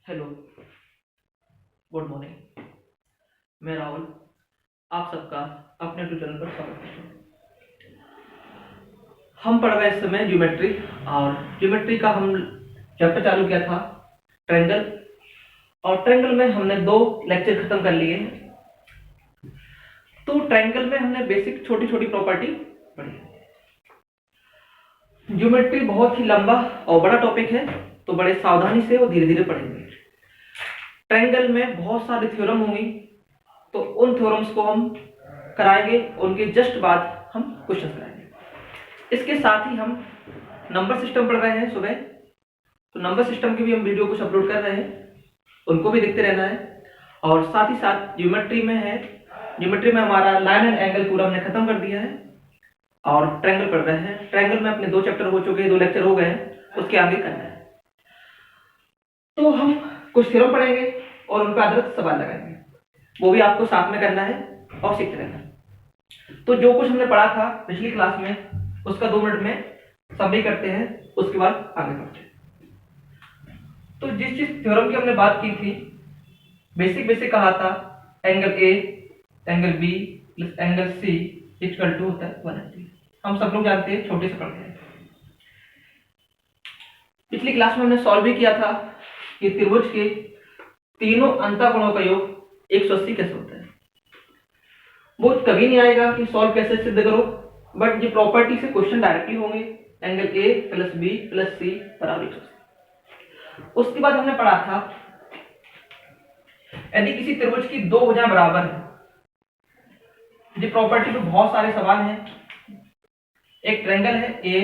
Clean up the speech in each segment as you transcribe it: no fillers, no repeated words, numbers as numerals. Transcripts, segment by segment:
Hello, good morning. मैं राहुल, आप सबका अपने ट्यूटर चैनल पर स्वागत करता हूँ। हम पढ़ रहे इस समय ज्योमेट्री, और ज्योमेट्री का हम चैप्टर चालू किया था ट्रायंगल, और ट्रायंगल में हमने 2 लेक्चर खत्म कर लिए हैं। तो ट्रायंगल में हमने बेसिक छोटी छोटी प्रॉपर्टी पढ़ी। ज्योमेट्री बहुत ही लंबा और बड़ा टॉपिक है, तो बड़े सावधानी से और धीरे धीरे पढ़ेंगे। ट्रायंगल में बहुत सारे थ्योरम होंगी, तो उन थ्योरम्स को हम कराएंगे, उनके जस्ट बाद हम क्वेश्चन कराएंगे। इसके साथ ही हम नंबर सिस्टम पढ़ रहे हैं सुबह, तो नंबर सिस्टम की भी हम वीडियो कुछ अपलोड कर रहे हैं, उनको भी देखते रहना है। और साथ ही साथ ज्योमेट्री में है, ज्योमेट्री में हमारा लाइन एंड एंगल पूरा हमने खत्म कर दिया है, और ट्रायंगल पढ़ रहे हैं। ट्रायंगल में अपने 2 चैप्टर हो चुके हैं, 2 लेक्चर हो गए हैं, उसके आगे करना है। तो हम कुछ थ्योरम पढ़ेंगे और उन पर आधारित सवाल लगाएंगे, वो भी आपको साथ में करना है और सीखते रहना है। तो जो कुछ हमने पढ़ा था पिछली क्लास में, उसका 2 मिनट में समरी करते हैं, उसके बाद आगे बढ़ते हैं। तो जिस थ्योरम की हमने बात की थी, बेसिक कहा था angle A angle B plus angle C equal to होता है 180। हम सब लोग जानते हैं, छोटे से पढ़ते हैं। पिछली क्लास में हमने सॉल्व भी किया था कि त्रिभुज के तीनों अंतःकोणों का योग 180 कैसे होता है। वो कभी नहीं आएगा कि सॉल्व कैसे सिद्ध करो, बट ये प्रॉपर्टी से क्वेश्चन डायरेक्टली होंगे। Angle A plus B plus C बराबर 180। उसके बाद हमने पढ़ा था यदि किसी त्रिभुज की 2 भुजाएं बराबर हैं, ये प्रॉपर्टी पे बहुत सारे सवाल हैं। एक ट्रायंगल है ए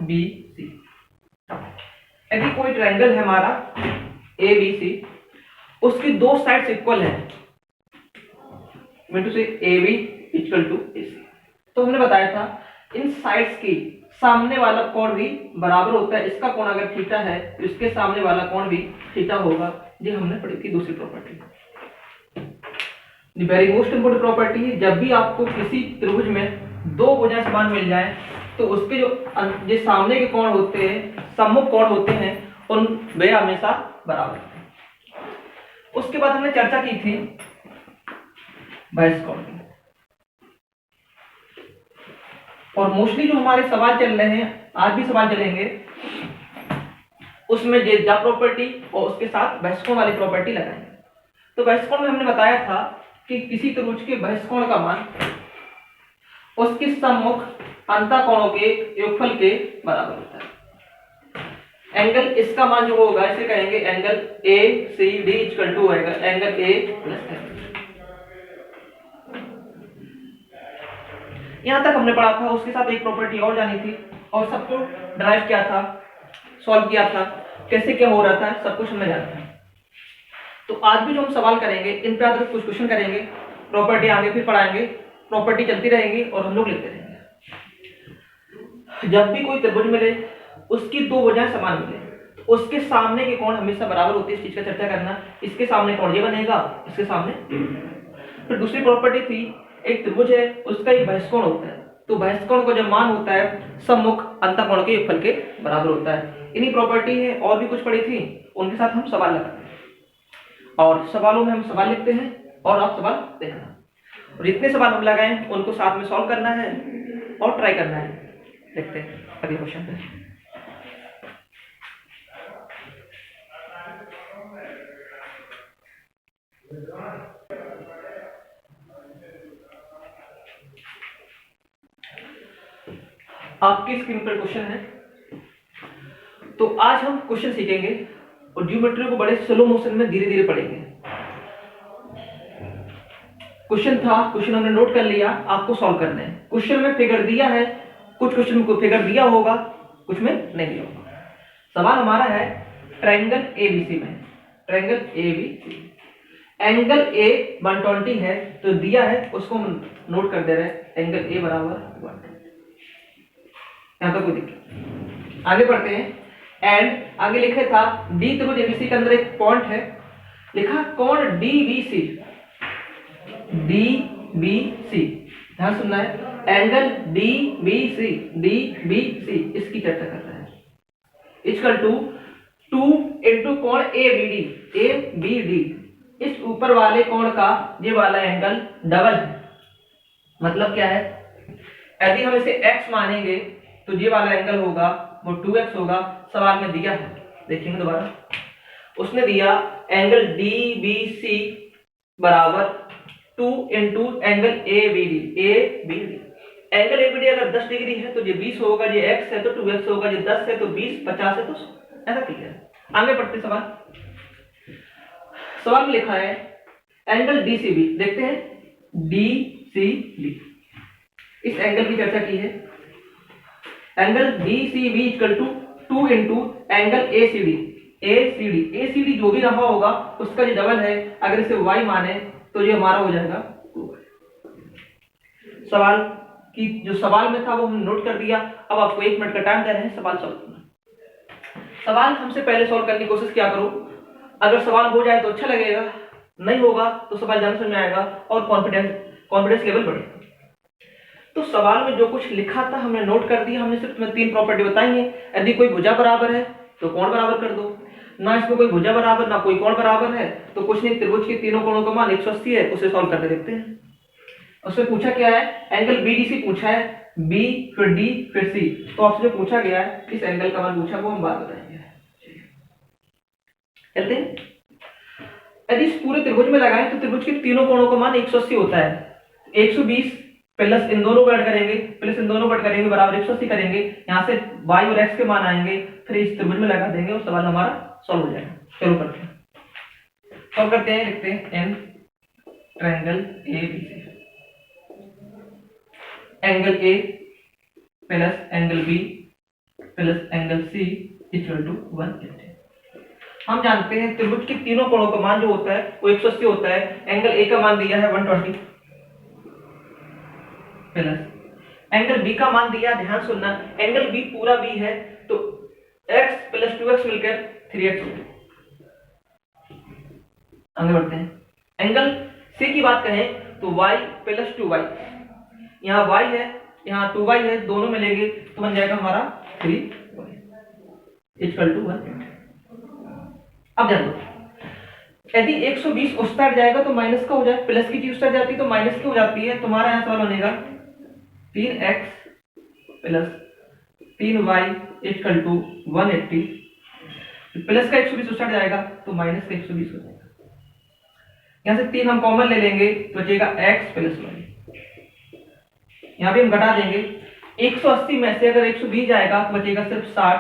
बी सी, यदि कोई ट्रायंगल है हमारा ए बी सी, उसकी 2 साइड्स इक्वल है, से ए बी इक्वल टू ए सी। तो हमने बताया था इन साइड्स की सामने वाला कोण भी बराबर होता है। इसका कोण अगर थीटा है तो इसके सामने वाला कोण भी थीटा होगा। ये हमने पढ़ी थी दूसरी property. The very most important property है, जब भी आपको किसी त्रिभुज में 2 भुजाएं समान मिल जाए, तो उसके जो सामने के कोण होते हैं, सम्मुख कोण होते हैं, उन वे हमेशा बराबर होते हैं। उसके बाद हमने चर्चा की थी बहिष्ठ कोण की, और मोस्टली जो हमारे सवाल चल रहे हैं, आज भी सवाल चलेंगे, उसमें जेजा प्रॉपर्टी और उसके साथ बहिष्ठ कोण वाली प्रॉपर्टी लगाएंगे। तो बहिष्ठ कोण में हमने बताया था कि किसी त्रिभुज के बहिष्ठ कोण का मान उसके सम्मुख अंतःकोणों के योगफल के बराबर होता है। एंगल इसका मान जो होगा, इसे कहेंगे angle A C D equal to होगा एंगल ए प्लस एंगल। यहां तक हमने पढ़ा था। उसके साथ एक प्रॉपर्टी और जानी थी, और सबको ड्राइव किया था, सॉल्व किया था, कैसे क्या हो रहा था, सब कुछ हमने जाना था। तो आज भी जो हम सवाल करेंगे, इन पे आधारित कुछ क्वेश्चन करेंगे, प्रॉपर्टी आगे फिर पढ़ाएंगे, प्रॉपर्टी चलती रहेगी और हम लोग लिखते रहेंगे। जब भी कोई त्रिभुज मिले, उसकी 2 भुजाएं समान मिले, तो उसके सामने के कोण हमेशा बराबर होते हैं। इस चीज का चर्चा करना, इसके सामने कोण ये बनेगा, इसके सामने। फिर दूसरी प्रॉपर्टी थी, एक त्रिभुज है, उसका एक बहिष्ठ कोण होता है, तो बहिष्ठ कोण का जो मान होता है सम्मुख अंतःकोण के योगफल के बराबर होता है। इन्हीं प्रॉपर्टी है, और भी कुछ पढ़ी थी, उनके साथ हम सवाल लगाते हैं, और सवालों में हम सवाल लिखते हैं और आप सवाल देखना, और जितने सवाल हम लगाएं उनको साथ में सॉल्व करना है और ट्राई करना है। देखते हैं अगले क्वेश्चन पे। आपकी स्क्रीन पर क्वेश्चन है। तो आज हम क्वेश्चन सीखेंगे और ज्योमेट्री को बड़े स्लो मोशन में धीरे धीरे पढ़ेंगे। क्वेश्चन था, क्वेश्चन हमने नोट कर लिया, आपको सॉल्व करना है। क्वेश्चन में फिगर दिया है, कुछ क्वेश्चन को फिगर दिया होगा, कुछ में नहीं दिया होगा। सवाल हमारा है ट्रायंगल एबीसी में, ट्रायंगल एबीसी, एंगल ए 120 है, तो दिया है, उसको नोट कर दे रहे हैं, एंगल ए बराबर 120। यहां तक कोई दिक्कत? आगे बढ़ते हैं। एंड आगे लिखे था डी त्रिभुज एबीसी के अंदर एक पॉइंट है, लिखा कोण डीबीसी, डीबीसी, ध्यान सुनना है, एंगल डीबीसी, डीबीसी, इसकी चर्चा कर रहा है। इक्वल टू 2 इंटू कोण ए बी डी, इस ऊपर वाले कोण का ये वाला एंगल डबल है। मतलब क्या है, यदि हम इसे x मानेंगे तो ये वाला एंगल होगा वो 2x होगा। सवाल में दिया है, देखेंगे दोबारा, उसने दिया एंगल DBC बराबर 2 into angle ABD। Angle ABD अगर 10 डिग्री है तो ये 20 होगा, ये x है तो 2x होगा, ये 10 है तो 20, 50 है तो 100। ऐसा क्लियर है। आगे बढ़ते सवाल में लिखा है एंगल DCB, देखते हैं DCB, इस एंगल की चर्चा की है। Angle DCB equal to 2 into angle ACD जो भी रहा होगा उसका जो डबल है, अगर इसे y माने तो ये हमारा हो जाएगा 2y। सवाल की जो सवाल में था वो हमने नोट कर दिया। अब आपको 1 मिनट का टाइम दे रहे हैं सवाल सॉल्व करना। सवाल हमसे पहले सॉल्व करने की कोशिश किया करो, अगर सवाल हो जाए तो अच्छा लगेगा, नहीं होगा तो सवाल ध्यान समझ में आएगा और कॉन्फिडेंस लेवल बढ़ेगा। तो सवाल में जो कुछ लिखा था हमने नोट कर दिया। हमने सिर्फ तुम्हें 3 प्रॉपर्टी बताई है। यदि कोई भुजा बराबर है तो कोण बराबर कर दो, ना इसमें कोई भुजा बराबर ना कोई कोण बराबर है तो कुछ नहीं, त्रिभुज के तीनों कोणों का मान 180 है, उसे सॉल्व करके देखते हैं। उसमें पूछा क्या है, एंगल BDC पूछा है, B फिर D फिर C, तो आपसे जो पूछा गया है इस एंगल का मान पूछा वो हम बात बताएंगे। चलते हैं। यदि इस पूरे त्रिभुज में लगाएं तो त्रिभुज के तीनों कोणों का मान 180 होता है। 120 प्लस इन दोनों को ऐड करेंगे, प्लस इन दोनों को ऐड करेंगे बराबर 180 करेंगे। यहाँ से y और x के मान आएंगे, फिर इस त्रिभुज में लगा देंगे और सवाल हमारा सॉल्व हो जाएगा। चलो करते हैं, सॉल्व करते हैं। लिखते हैं n triangle ABC, angle A plus angle B plus angle C equal to 180। हम जानते हैं त्रिभुज के तीनों कोणों का मान जो होता है वो 180 होता है। एंगल A का मान दिया है 120 प्लस एंगल B का मान दिया, ध्यान सुनना, एंगल B पूरा B है तो x प्लस 2x मिलकर 3x। आगे बढ़ते हैं। एंगल C की बात करें तो y प्लस 2y, यहाँ y है यहाँ 2y है, दोनों मिलेंगे तो बन जाएगा हमारा 3y इक्वल टू 180। अब ध्यान दो, यदि 120 उस तरफ जाएगा तो माइनस का हो जाए, प्लस की चीज उस तरफ जाती है तो माइनस की हो जाती है। तुम्हारा यहाँ सवाल बनेगा 3x plus 3y equal to 180। Plus का 120 उस तरफ जाएगा तो माइनस का 120 हो जाएगा। यहाँ से 3 हम कॉमन ले लेंगे तो बचेगा x प्लस y। यहाँ भी हम घटा देंगे, 180 में से अगर 120 जाएगा तो बचेगा सिर्फ 60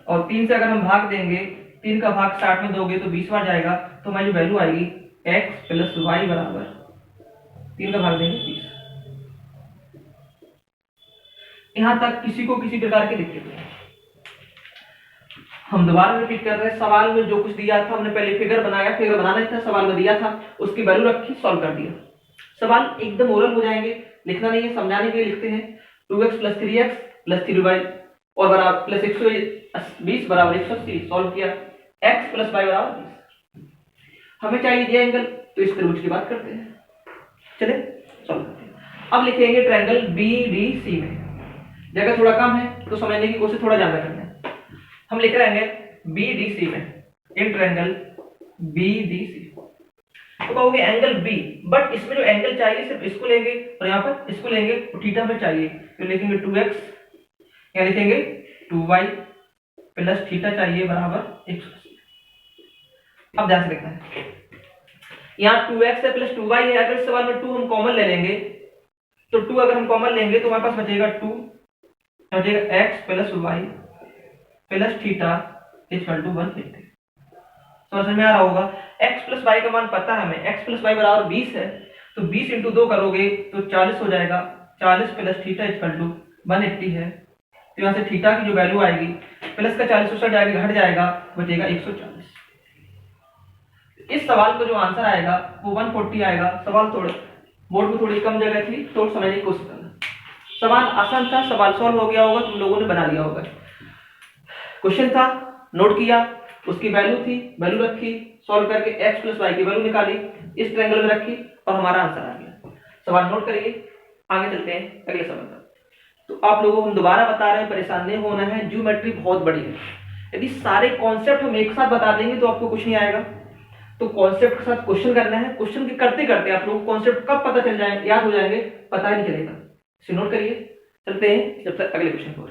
और 3 से अगर हम भाग देंगे, 3 का भाग 60 में दोगे तो 20 बार जाएगा, तो हमारी जो वैल्यू आएगी x प्लस y बराबर 3 का भाग देंगे 20। यहां तक किसी को किसी प्रकार के दिक्कत नहीं। हम दोबारा रिपीट कर रहे हैं, सवाल में जो कुछ दिया था हमने पहले फिगर बनाया, फिगर बनाना था, सवाल में दिया था, उसकी वैल्यू रखी, सॉल्व कर दिया। सवाल एकदम ओरल हो जाएंगे, लिखना नहीं है, समझाने के लिए लिखते हैं। 2x plus 3x plus 3y और बराबर प्लस 120 बराबर 180, सॉल्व किया। x प्लस y बराबर 20। हमें चाहिए ये एंगल, तो इस त्रिभुज की बात करते हैं। चले सॉल्व करते हैं। अब लिखेंगे ट्रायंगल BDC में, जगह थोड़ा कम है तो समझने की कोशिश थोड़ा ज्यादा करना है। हम लिख रहे हैं BDC में, इन ट्रायंगल BDC। तो कहोगे एंगल B, बट इसमें जो एंगल चाहिए सिर्फ इसको लेंगे और यहाँ पर इसको लेंगे, तो थीटा में चाहिए तो लिखेंगे 2x, यहाँ लिखेंगे 2y प्लस थीटा चाहिए बराबर 180। अब ध्यान से देखना है, यहाँ 2x है प्लस 2y है, अगर इस सवाल में 2 हम कॉमन ले लेंगे तो 2 अगर हम कॉमन लेंगे तो हमारे पास बचेगा 2, बचेगा x plus y plus theta equal to 180। समझ में आ रहा होगा। x प्लस y का मान पता है हमें, x प्लस y बराबर 20 है, तो 20 इंटू 2 करोगे तो 40 हो जाएगा। 40 प्लस थीटा इक्वल टू 180 है, तो यहाँ से थीटा की जो वैल्यू आएगी प्लस का 40 उस जाएगा, घट जाएगा, बचेगा 140। इस सवाल को जो आंसर आएगा वो 140 आएगा। सवाल थोड़ा बोर्ड में थोड़ी कम जगह थी, तो समझने की कोशिश करना। सवाल आसान था, सवाल सॉल्व हो गया होगा, तुम लोगों ने बना लिया होगा। क्वेश्चन था, नोट किया, उसकी वैल्यू थी, वैल्यू रखी, सॉल्व करके x प्लस y की वैल्यू निकाली, इस ट्रायंगल में रखी और हमारा आंसर आ गया। सवाल नोट करिए, आगे चलते हैं अगले सवाल पर। तो आप लोगों को हम दोबारा बता रहे हैं, परेशान नहीं होना है, ज्योमेट्री बहुत बड़ी है। यदि सारे कॉन्सेप्ट हम एक साथ बता देंगे तो आपको कुछ नहीं आएगा। तो कॉन्सेप्ट के साथ क्वेश्चन करना है, क्वेश्चन के करते करते आप लोग कॉन्सेप्ट कब पता चल जाए, याद हो जाएंगे, पता ही नहीं चलेगा। इसे नोट करिए, चलते हैं जब तक अगले क्वेश्चन को।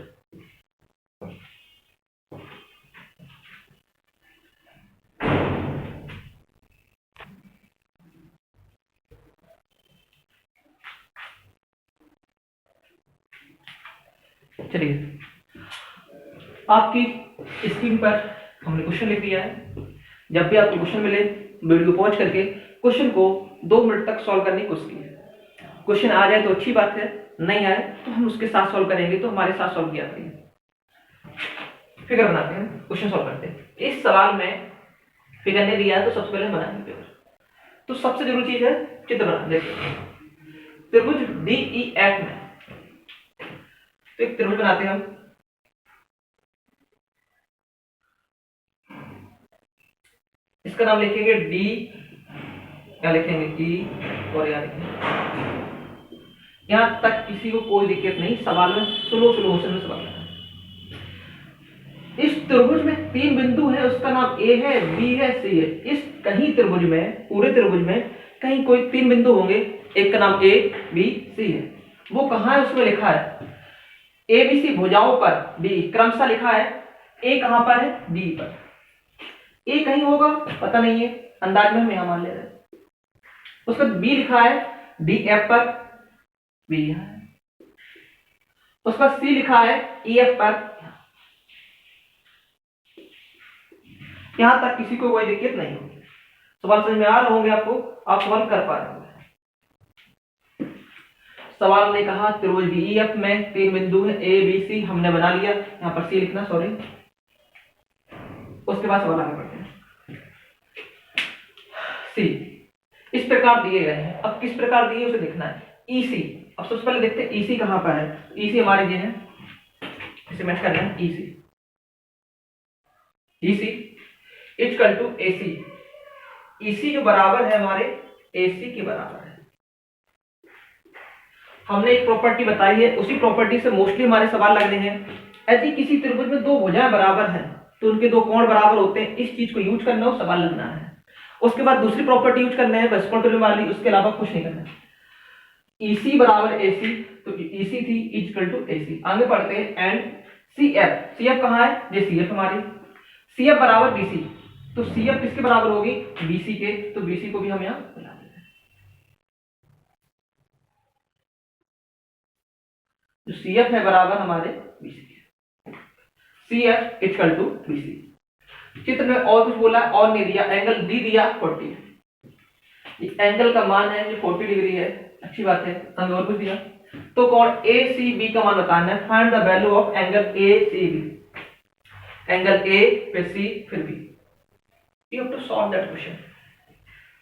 चलिए, आपकी स्क्रीन पर हमने क्वेश्चन लिख दिया है। जब भी आपको क्वेश्चन मिले वीडियो पॉज करके क्वेश्चन को 2 मिनट तक सॉल्व करने की कोशिश कीजिए। क्वेश्चन आ जाए तो अच्छी बात है, नहीं आए तो हम उसके साथ सॉल्व करेंगे, तो हमारे साथ सॉल्व किया करिए। फिगर बनाते हैं, क्वेश्चन सॉल्व करते हैं। इस सवाल में फिगर ने दिया है तो सबसे पहले बनाएंगे फिगर। तो सबसे जरूरी चीज है चित्र बनाना। देखिए, त्रिभुज DEF में तो एक त्रिभुज बनाते हैं हम। इसका नाम लिखेंगे D, क्या लिखेंगे E, और यहाँ लिखेंगे। यहां तक किसी को कोई दिक्कत नहीं, सवाल में स्लो मोशन में सवाल है। इस त्रिभुज में 3 बिंदु है, उसका नाम A है, B है, C है। इस कहीं त्रिभुज में, पूरे त्रिभुज में कहीं कोई 3 बिंदु होंगे, एक का नाम A, B, C है। वो कहां है उसमें लिखा है ABC भुजाओं पर B क्रमशः लिखा है। A कहां पर है, B पर। A कहीं होगा, पता नहीं है, अंदाज में हम यहां मान ले रहे हैं। उसका B लिखा है DF पर, B यहां है। उसका C लिखा है EF पर। यहां तक किसी को कोई दिक्कत नहीं होगी। सवाल समझ में आ रहे होंगे आपको, आप सवाल कर पा रहे होंगे। सवाल ने कहा त्रिभुज DEF में 3 बिंदु है A, B, C, हमने बना लिया। यहां पर C लिखना, सॉरी। उसके बाद सवाल आगे बढ़ते हैं। C इस प्रकार दिए गए हैं। अब किस प्रकार दिए उसे देखना है। EC, अब सबसे पहले देखते हैं EC कहां पर है। EC हमारे ये है, इसे मैच करना है। EC equal to AC। EC जो बराबर है हमारे AC के बराबर है। हमने एक प्रॉपर्टी बताई है, उसी प्रॉपर्टी से मोस्टली हमारे सवाल लगने हैं। यदि किसी त्रिभुज में 2 भुजाएं बराबर हैं तो उनके 2 कोण बराबर होते हैं। इस चीज को यूज करना हो, सवाल लगना है। उसके बाद दूसरी प्रॉपर्टी यूज करना है, बस कंट्रोल वाली, उसके अलावा कुछ नहीं करना है। EC बराबर AC, तो EC थी इक्वल टू AC। आगे बढ़ते हैं एंड CF कहां है, ये CF हमारी। CF बराबर BC, तो CF किसके बराबर होगी, BC के, तो BC को भी हम यहां बना देते हैं। तो CF है बराबर हमारे BC के। CF equal to BC। चित्र में और कुछ बोला और नहीं दिया, एंगल D दिया 40। एंगल का मान है जो 40 डिग्री है, अच्छी बात है। हमने और कुछ दिया, तो कोण ACB का मान बताना है। Find the value of angle ACB। Angle A फिर C फिर B। You have to solve that question.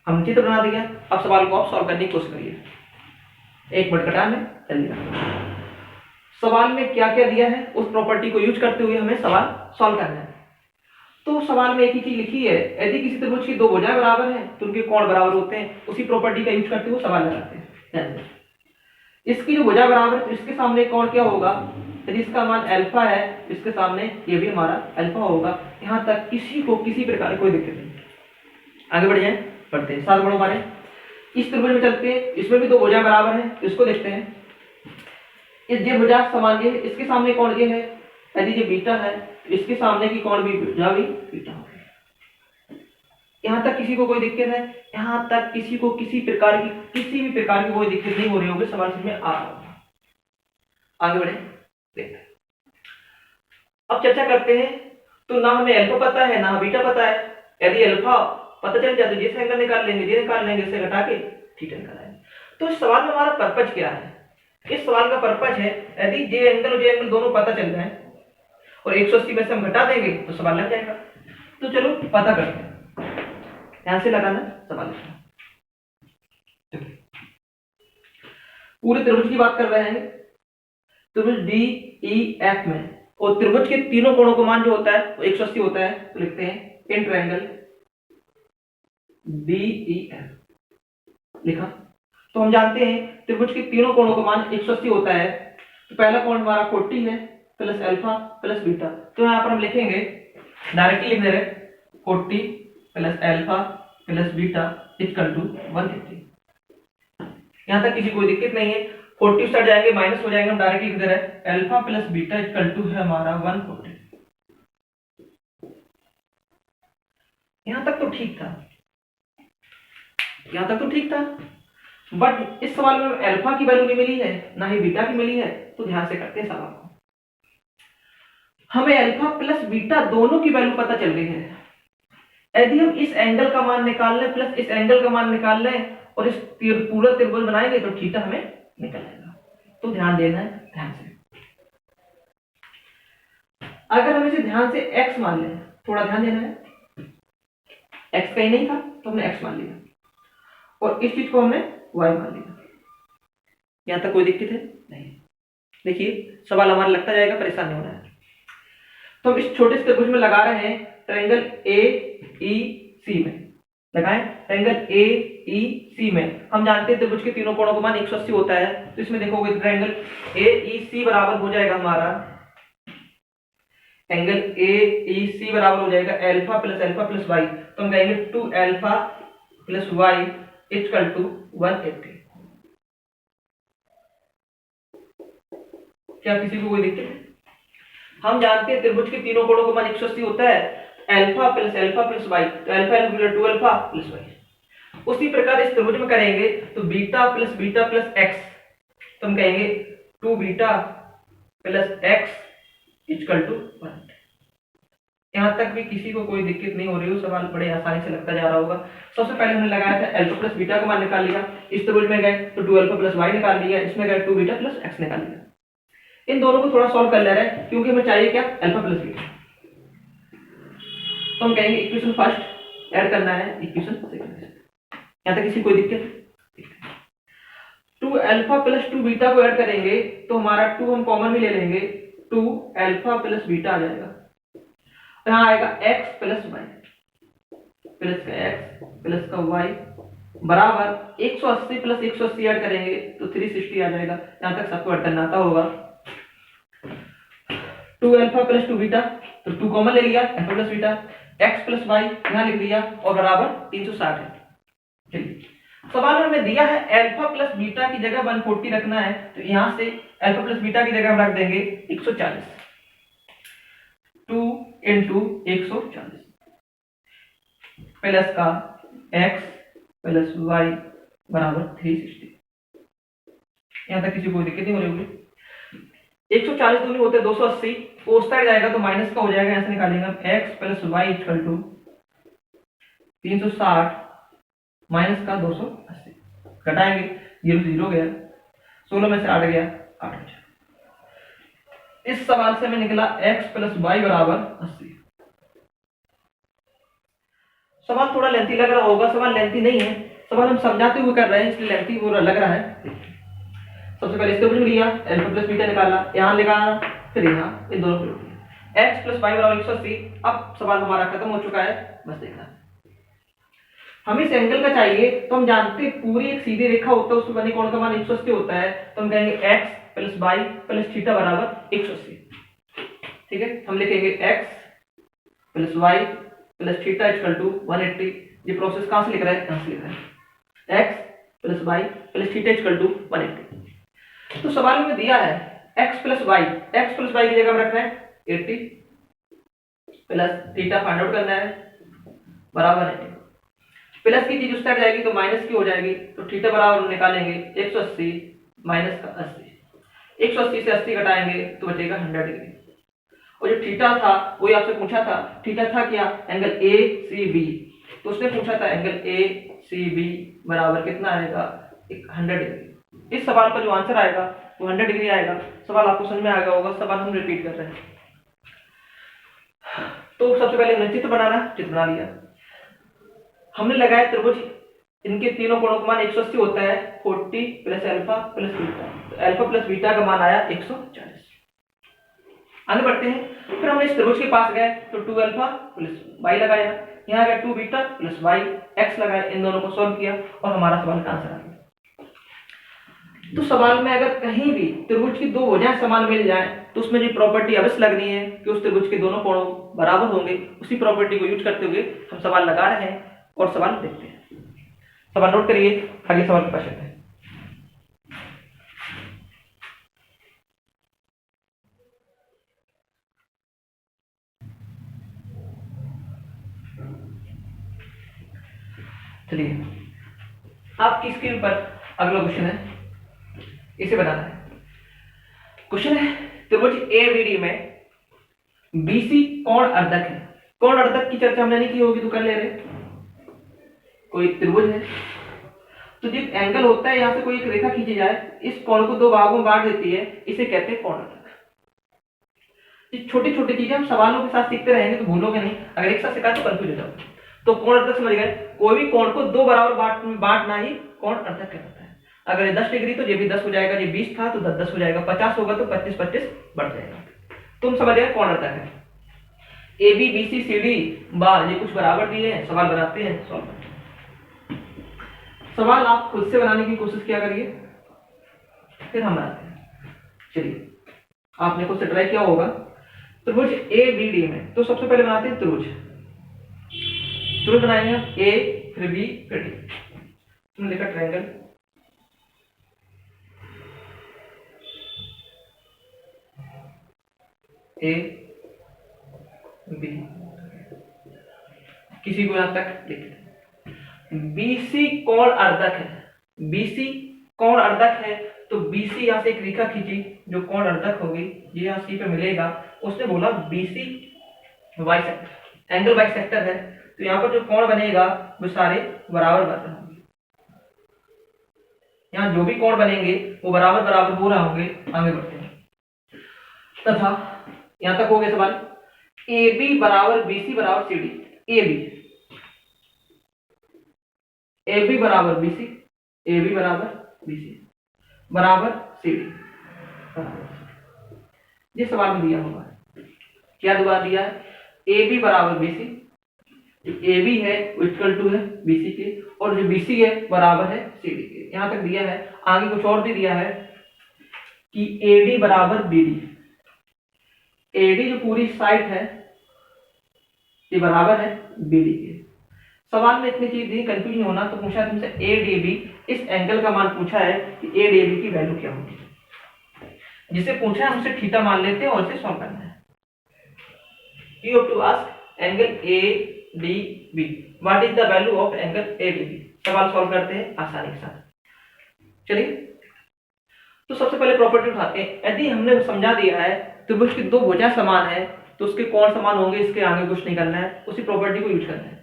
हम चित्र बना दिया, अब सवाल को आप सॉल्व करने की कोशिश करिए। 1 मिनट का टाइम है, चलिए। सवाल में क्या क्या दिया है, उस प्रॉपर्टी को यूज करते हुए हमें सवाल सॉल्व करना है। तो सवाल में एक ही चीज लिखी है, यदि किसी त्रिभुज की 2 भुजाएं बराबर हैं तो उनके कोण बराबर होते हैं। उसी प्रॉपर्टी का यूज करते हुए सवाल लगाते हैं। इसकी जो भुजा बराबर है तो इसके सामने कोण क्या होगा, यदि इसका मान अल्फा है, इसके सामने ये भी हमारा अल्फा होगा। यहां तक किसी को किसी प्रकार की कोई दिक्कत नहीं। आगे बढ़ जाए, पढ़ते हैं, 7 बढ़ो हमारे। इस त्रिभुज में चलते हैं, इसमें भी 2 भुजाएं बराबर हैं, इसको देखते हैं। ये भुजा समान ये है, इसके सामने कोण ये है, यदि ये बीटा है, इसके सामने की कोण भी भुजा भी बीटा होगी। यहां तक किसी को कोई दिक्कत है, यहां तक किसी को किसी भी प्रकार की कोई दिक्कत नहीं हो रही होगी, सवाल समझ में आ रहा होगा। आगे बढ़े, देखते हैं। अब चर्चा करते हैं। तो ना हमें अल्फा पता है, ना बीटा पता है। यदि अल्फा पता चल जाए तो ये एंगल निकाल लेंगे, इसे घटा के थीटा निकाल लेंगे। तो इस सवाल में हमारा पर्पज क्या है। इस सवाल का पर्पज है, यदि जे एंगल और जे एंगल दोनों पता चल जाए और 180 में से हम घटा देंगे तो सवाल लग जाएगा। तो चलो पता करते हैं, ध्यान से लगाना सवाल। पूरे त्रिभुज की बात कर रहे हैं, त्रिभुज DEF में, और त्रिभुज के तीनों कोणों का मान जो होता है वो 180 होता है। तो लिखते हैं इन ट्रायंगल DEF, लिखा। तो हम जानते हैं त्रिभुज के तीनों कोणों का मान 180 होता है। तो पहला कोण हमारा 40 है, प्लस अल्फा प्लस बीटा। तो यहां पर हम लिखेंगे डायरेक्टली लिख दे रहे 40 plus alpha plus beta equal to 180। यहां तक किसी कोई दिक्कत नहीं है। 40 स्टार्ट जाएंगे माइनस हो जाएंगे, हम डायरेक्टली लिख दे रहे alpha plus beta equal to है हमारा 140। यहां तक तो ठीक था, यहां तक तो ठीक था, बट इस सवाल में अल्फा की वैल्यू नहीं मिली है ना ही बीटा की मिली है। तो ध्यान से करते हैं सवाल को। हमें अल्फा प्लस बीटा दोनों की वैल्यू पता चल गई है। यदि हम इस एंगल का मान निकाल लें प्लस इस एंगल का मान निकाल लें और इस पूरा त्रिभुज बनाएंगे तो थीटा हमें निकल आएगा। तो ध्यान देना है, ध्यान से। अगर हम इसे ध्यान से x मान लें, थोड़ा ध्यान देना है, x कहीं नहीं था तो हमने x मान लिया और इस चीज को हमने y मान लिया। यहां तक कोई दिक्कत है नहीं। देखिए सवाल हमारा लगता जाएगा, परेशान नहीं होना है। तो हम इस छोटे से त्रिभुज में लगा रहे हैं ट्रायंगल AEC में, लगाएं ट्रायंगल AEC में। हम जानते हैं त्रिभुज के तीनों कोणों का मान 180 होता है। तो इसमें देखोगे ट्रायंगल AEC बराबर हो जाएगा हमारा, एंगल AEC बराबर हो जाएगा अल्फा प्लस वाई। तो हम कहेंगे 2 alpha plus y equal to 180। क्या किसी को कोई दिक्कत है? हम जानते हैं त्रिभुज के तीनों कोणों का मान 180 होता है, अल्फा प्लस वाई, तो alpha equal to 2 alpha plus y. उसी प्रकार इस त्रिभुज में करेंगे तो बीटा प्लस एक्स, तो हम कहेंगे 2 beta plus x equal to 1। यहां तक भी किसी को कोई दिक्कत नहीं हो रही हो, सवाल बड़े आसानी से लगता जा रहा होगा। सबसे पहले हमने लगाया था अल्फा प्लस बीटा का मान निकाल लिया, इस त्रिभुज में गए तो 2 अल्फा प्लस वाई निकाल लिया, इसमें गए 2 बीटा प्लस एक्स निकाल लिया। इन दोनों को थोड़ा सॉल्व कर ले रहे हैं क्योंकि हमें चाहिए क्या, अल्फा प्लस बीटा। तो हम कहेंगे इक्वेशन फर्स्ट ऐड करना है इक्वेशन सेकंड। यहां तक किसी कोई दिक्कत? 2 अल्फा प्लस 2 बीटा को ऐड करेंगे तो हमारा 2 हम कॉमन में ले लेंगे, 2 अल्फा प्लस बीटा आ जाएगा। यहां आएगा x प्लस वाई, प्लस का x प्लस का y बराबर 180 प्लस 180 ऐड करेंगे तो 360 आ जाएगा। यहां तक सबको ऐड करना आता होगा। 2 अल्फा प्लस 2 बीटा, तो 2 कॉमन ले लिया, alpha plus beta, x plus y यहां लिख दिया और बराबर 360 है। चलिए सवाल में हमें दिया है अल्फा प्लस बीटा की जगह 140 रखना है, तो यहां से अल्फा प्लस बीटा की जगह हम रख देंगे 140, 2 इंटू 140 प्लस का x प्लस वाई बराबर 360। यहां तक किसी को दिक्कत नहीं हो रही होगी। 140 दूनी होते 280, वो उस साइड जाएगा तो माइनस का हो जाएगा, यहां से निकालेंगे हम x plus y equal to 360 minus का 280, घटाएंगे 0 0 गया, 16 में से 8 गया 8 बचा। इस सवाल से हमें निकला x प्लस वाई बराबर 80। सवाल थोड़ा लेंथी लग रहा होगा, सवाल लेंथी नहीं है, सवाल हम समझाते हुए कर रहे हैं इसलिए लेंथी वो लग रहा है। सबसे पहले इसके ऊपर लिया, अल्फा प्लस बीटा निकाला, यहां निकाला, फिर यहां इन दोनों को लिया, x प्लस वाई बराबर 180। अब सवाल हमारा खत्म हो चुका है, बस देखना हमें इस एंगल का चाहिए। तो हम जानते हैं पूरी एक सीधी रेखा होता है, उसमें बने कोण का मान 180 होता है, तो हम कहेंगे x plus y plus theta बराबर 180। ठीक है, हम लिखेंगे x plus y plus theta equal to 180। ये प्रोसेस कहां से लिख रहा है, यहां से लिख रहा है, x plus y plus theta equal to 180। तो सवाल में दिया है x प्लस वाई की जगह हम रख रहे हैं 80 प्लस थीटा फाइंड आउट करना है बराबर 80। प्लस की चीज उस साइड जाएगी तो माइनस की हो जाएगी, तो थीटा बराबर निकालेंगे 180 माइनस का 80, 180 से 80 घटाएंगे तो बचेगा 100 डिग्री। और जो थीटा था वही आपसे पूछा था, थीटा था क्या, एंगल ACB, तो उसने पूछा था एंगल ACB बराबर कितना आएगा, 100 डिग्री। इस सवाल का जो आंसर आएगा वो 100 डिग्री आएगा। सवाल आपको समझ में आ गया होगा, सवाल हम रिपीट कर रहे हैं। तो सबसे पहले हमने चित्र बनाना, चित्र बना लिया। हमने लगाया त्रिभुज, इनके तीनों कोणों का मान 180 होता है, 40 प्लस अल्फा प्लस बीटा, तो अल्फा प्लस बीटा का मान आया 140। आगे बढ़ते हैं, फिर हमने इस त्रिभुज के पास गए तो 2 अल्फा प्लस वाई लगाया, यहाँ गया 2 बीटा प्लस वाई, एक्स लगाया, इन दोनों को सॉल्व किया और हमारा सवाल का आंसर आ गया। तो सवाल में अगर कहीं भी त्रिभुज की दो भुजाएं समान मिल जाएं तो उसमें जो प्रॉपर्टी अवश्य लगनी है कि उस त्रिभुज के दोनों कोण बराबर होंगे, उसी प्रॉपर्टी को यूज करते हुए हम सवाल लगा रहे हैं और सवाल देखते हैं। सवाल नोट करिए, अगले सवाल के पास चलते हैं। चलिए, आपकी स्क्रीन पर अगला क्वेश्चन है, इसे बनाना है। क्वेश्चन है त्रिभुज एबीडी में बीसी कोण अर्धक है। कोण अर्धक की चर्चा हमने नहीं की होगी तो कर ले रहे। कोई त्रिभुज है तो जो एंगल होता है, यहां से कोई एक रेखा खींची जाए, इस कोण को दो भागों में बांट देती है, इसे कहते हैं कोण अर्धक। छोटी छोटी चीजें हम सवालों के साथ सीखते रहेंगे तो भूलोगे नहीं, अगर एक साथ सिखाए तो कंफ्यूज हो जाओगे। तो कोण अर्धक समझ गए, कोई भी कोण को दो बराबर बांटना ही कोण अर्धक कहलाता है। अगर ये 10 डिग्री तो ये भी 10 हो जाएगा, ये 20 था तो 10 10 हो जाएगा, 50 होगा तो 25 25 बढ़ जाएगा। तुम समझ गए कोण अर्धक है। A B B C C D बार ये कुछ बराबर दिए हैं, सवाल बनाते हैं, सॉल्व करते हैं। सवाल आप खुद से बनाने की कोशिश किया करिए, फिर हम बनाते हैं। चलिए, आपने खुद से ट्राई किया होगा। त्रिभुज ए बी डी में तो सबसे पहले बनाते हैं त्रिभुज। त्रिभुज बनाएंगे ए फिर बी फिर डी। तुमने लिखा ट्रायंगल ए बी, किसी को यहां तक लिख। बीसी कोण अर्धक है। बीसी कोण अर्धक है तो बीसी यहां से एक रेखा खींची जो कोण अर्धक होगी, ये यहां सी पे मिलेगा। उसने बोला बीसी बाइसेक्टर, एंगल बाइसेक्टर है, तो यहां पर जो कोण बनेगा वो सारे बराबर बराबर होंगे। यहां जो भी कोण बनेंगे वो बराबर बराबर हो रहे होंगे। आगे बढ़ते हैं तथा यहां तक हो गया सवाल। ए बी बराबर बीसी बराबर सी डी। ए बी बराबर बीसी, ए बी बराबर बीसी बराबर सी डी, ये सवाल में दिया हुआ है। क्या दोबारा दिया है? ए बी बराबर बीसी, ए बी है वो इक्वल टू है बीसी के, और जो बीसी है बराबर है सी डी के। यहां तक दिया है। आगे कुछ और भी दिया है कि ए डी बराबर बी डी। एडी जो पूरी साइड है ये बराबर है बीडी के। सवाल में इतनी चीज दी, कंफ्यूज नहीं होना। तो पूछा तुमसे एडीबी, इस एंगल का मान पूछा है कि एडीबी की वैल्यू क्या होगी। जिसे पूछा है उसे थीटा मान लेते हैं और इसे सॉल्व करना है। You have to ask angle ADB what is the value of angle ADB. सवाल सॉल्व करते हैं आसानी के साथ। चलिए, तो सबसे पहले प्रॉपर्टी उठाते हैं। यदि हमने समझा दिया है त्रिभुज की दो भुजाएं समान है तो उसके कोण समान होंगे, इसके आगे कुछ नहीं करना है, उसी प्रॉपर्टी को यूज करना है।